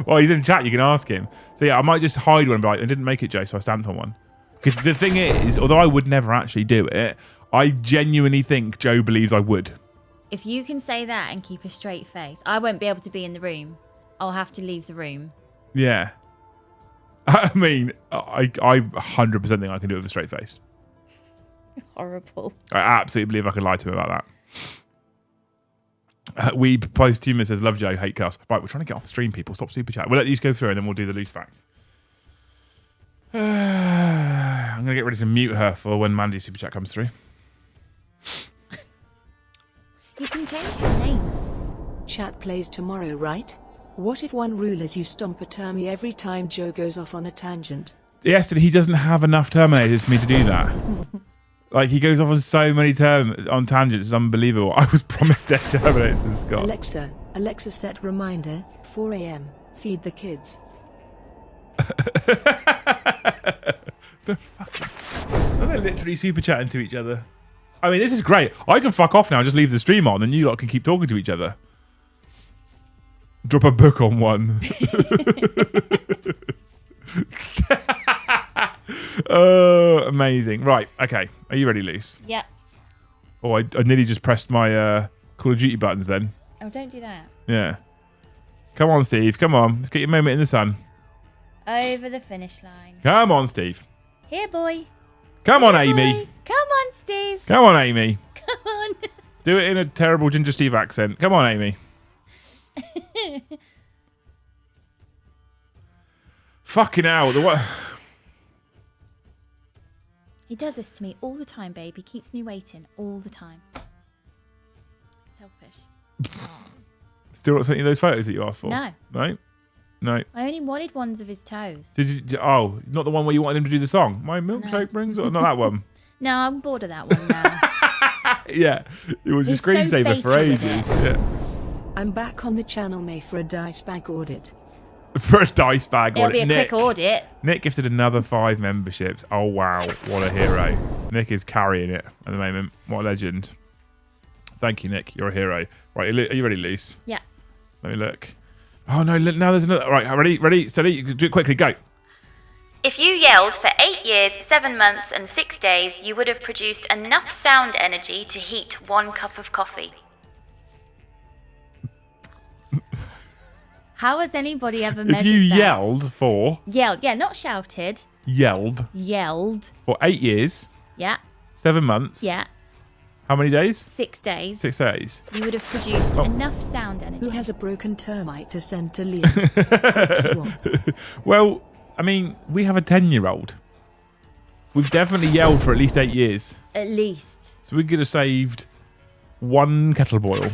Well, he's in chat, you can ask him. So yeah, I might just hide one and be like, I didn't make it, Joe, so I stamped on one. Because the thing is, although I would never actually do it, I genuinely think Joe believes I would. If you can say that and keep a straight face, I won't be able to be in the room. I'll have to leave the room. Yeah. I mean, I 100% think I can do it with a straight face. Horrible. I absolutely believe I could lie to him about that. We post humor says, love Joe, hate Chaos. Right, we're trying to get off the stream, people. Stop super chat. We'll let these go through and then we'll do the loose facts. I'm going to get ready to mute her for when Mandy's super chat comes through. You can change her name. Chat plays tomorrow, right? What if one rule is you stomp a termie every time Joe goes off on a tangent? Yes, he doesn't have enough Terminators for me to do that. Like, he goes off on so many on tangents, it's unbelievable. I was promised dead Terminators in Scott. Alexa set reminder, 4 a.m, feed the kids. The fucking... Are they literally super chatting to each other? I mean, this is great. I can fuck off now and just leave the stream on and you lot can keep talking to each other. Drop a book on one. Amazing. Right, okay. Are you ready, Luce? Yep. Oh, I nearly just pressed my Call of Duty buttons then. Oh, don't do that. Yeah. Come on, Steve. Come on. Let's get your moment in the sun. Over the finish line. Come on, Steve. Here, boy. Come on, Here, Amy. boy. Come on, Steve. Come on, Amy. Come on. Do it in a terrible Ginger Steve accent. Come on, Amy. Fucking hell. He does this to me all the time, babe. He keeps me waiting all the time. Selfish. Still not sent you those photos that you asked for? No. No? No. I only wanted ones of his toes. Did you? Oh, not the one where you wanted him to do the song. My milkshake brings, or not that one. No, I'm bored of that one now. Yeah, it was He's a screensaver so for baity with ages. it. Yeah. I'm back on the channel, May, for a dice bag audit. For a dice bag It'll audit. be a Nick, quick audit. Nick gifted another 5 memberships. Oh wow, what a hero! Nick is carrying it at the moment. What a legend! Thank you, Nick. You're a hero. Right, are you ready, Luce? Yeah. Let me look. Oh no, now there's another. Right, ready, steady. Do it quickly. Go. If you yelled for 8 years, 7 months, and 6 days, you would have produced enough sound energy to heat 1 cup of coffee. How has anybody ever measured If you that? yelled, Yeah, not shouted. Yelled for 8 years, Yeah, 7 months. yeah. How many days? 6 days. 6 days. You would have produced enough sound energy. Who has a broken termite to send to Liam? Swap. Well, I mean, we have a 10-year-old. We've definitely yelled for at least 8 years. At least. So we could have saved 1 kettle boil.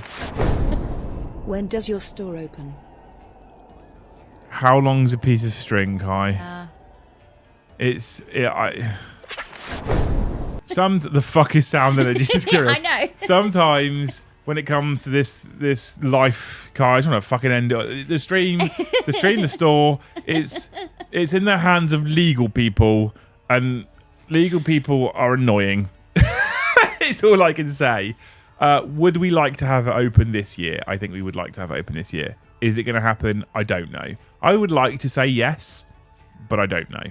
When does your store open? How long's a piece of string, Kai? The fuck is sound energy? Just curious. I know. Sometimes when it comes to this life, Kai, I just want to fucking end it. The stream, the store. It's in the hands of legal people, and legal people are annoying. It's all I can say. Would we like to have it open this year? I think we would like to have it open this year. Is it going to happen? I don't know. I would like to say yes, but I don't know.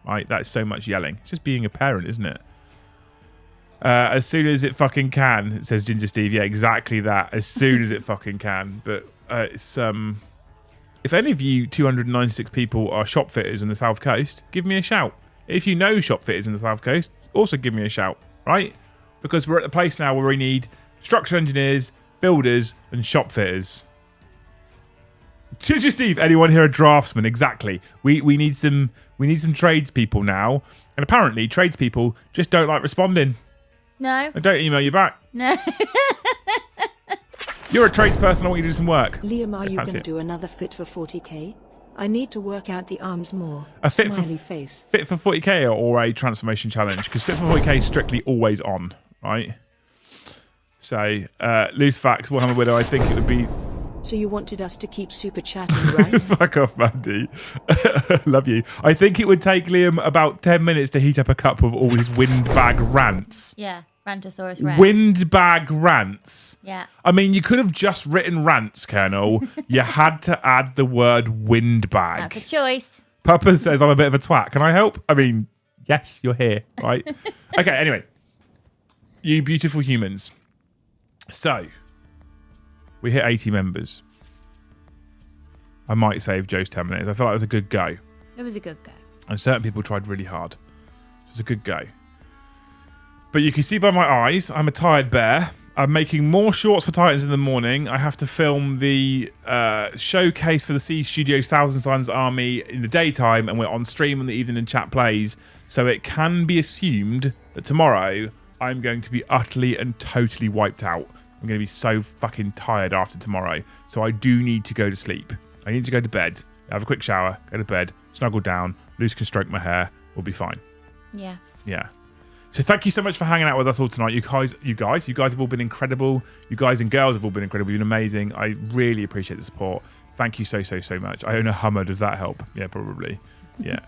Right? That's so much yelling. It's just being a parent, isn't it? As soon as it fucking can, says Ginger Steve. Yeah, exactly that. As soon as it fucking can. But it's if any of you 296 people are shop fitters on the South Coast, give me a shout. If you know shop fitters in the South Coast, also give me a shout, right? Because we're at the place now where we need structural engineers, builders, and shop fitters. Ginger Steve, anyone here a draftsman? Exactly. We need some tradespeople now, and apparently tradespeople just don't like responding. No. I don't email you back. No. You're a tradesperson. I want you to do some work. Liam, are you Fancy going to it. do another fit for 40k? I need to work out the arms more. A fit Smiley for face. Fit for 40k or a transformation challenge? Because Fit for 40k is strictly always on, right? So, loose facts, Warhammer Widow, I think it would be... So you wanted us to keep super chatting, right? Fuck off, Mandy. Love you. I think it would take Liam about 10 minutes to heat up a cup of all his windbag rants. Yeah. Rantosaurus Rex. Windbag rants. Yeah. I mean, you could have just written rants, Colonel. You had to add the word windbag. That's a choice. Papa says I'm a bit of a twat. Can I help? I mean, yes, you're here, right? Okay, anyway. You beautiful humans. So, we hit 80 members. I might save Joe's Terminators. I felt like it was a good go. It was a good go. And certain people tried really hard. It was a good go. But you can see by my eyes, I'm a tired bear. I'm making more shorts for Titans in the morning. I have to film the showcase for the C Studios Thousand Suns Army in the daytime, and we're on stream in the evening and chat plays. So it can be assumed that tomorrow I'm going to be utterly and totally wiped out. I'm going to be so fucking tired after tomorrow. So I do need to go to sleep. I need to go to bed, have a quick shower, go to bed, snuggle down, Luce can stroke my hair. We'll be fine. Yeah. Yeah. So thank you so much for hanging out with us all tonight. You guys have all been incredible. You guys and girls have all been incredible. You've been amazing. I really appreciate the support. Thank you so much. I own a Hummer. Does that help? Yeah, probably. Yeah.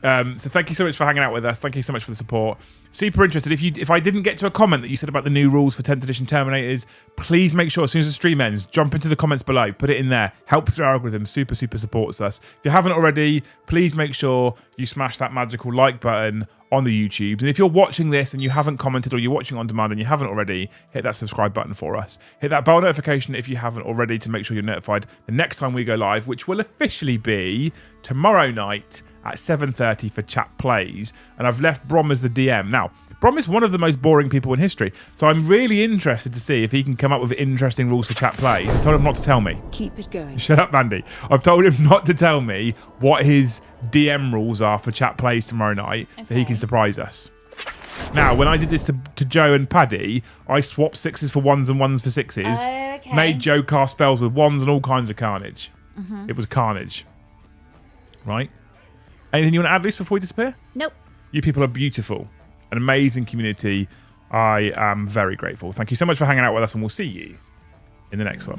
So thank you so much for hanging out with us. Thank you so much for the support. Super interested. If I didn't get to a comment that you said about the new rules for 10th edition Terminators, please make sure as soon as the stream ends, jump into the comments below, put it in there. Helps our algorithm. Super supports us. If you haven't already, please make sure you smash that magical like button on the YouTube. And if you're watching this and you haven't commented, or you're watching on demand and you haven't already, hit that subscribe button for us. Hit that bell notification if you haven't already to make sure you're notified the next time we go live, which will officially be tomorrow night at 7:30 for chat plays. And I've left Brom as the DM. Now, Brom is one of the most boring people in history. So I'm really interested to see if he can come up with interesting rules for chat plays. I told him not to tell me. Keep it going. Shut up, Mandy. I've told him not to tell me what his DM rules are for chat plays tomorrow night so he can surprise us. Now, when I did this to Joe and Paddy, I swapped 6s for 1s and 1s for 6s. Okay. Made Joe cast spells with 1s and all kinds of carnage. It was carnage. Right? Anything you want to add, Luce, before we disappear? Nope. You people are beautiful. An amazing community. I am very grateful. Thank you so much for hanging out with us, and we'll see you in the next one.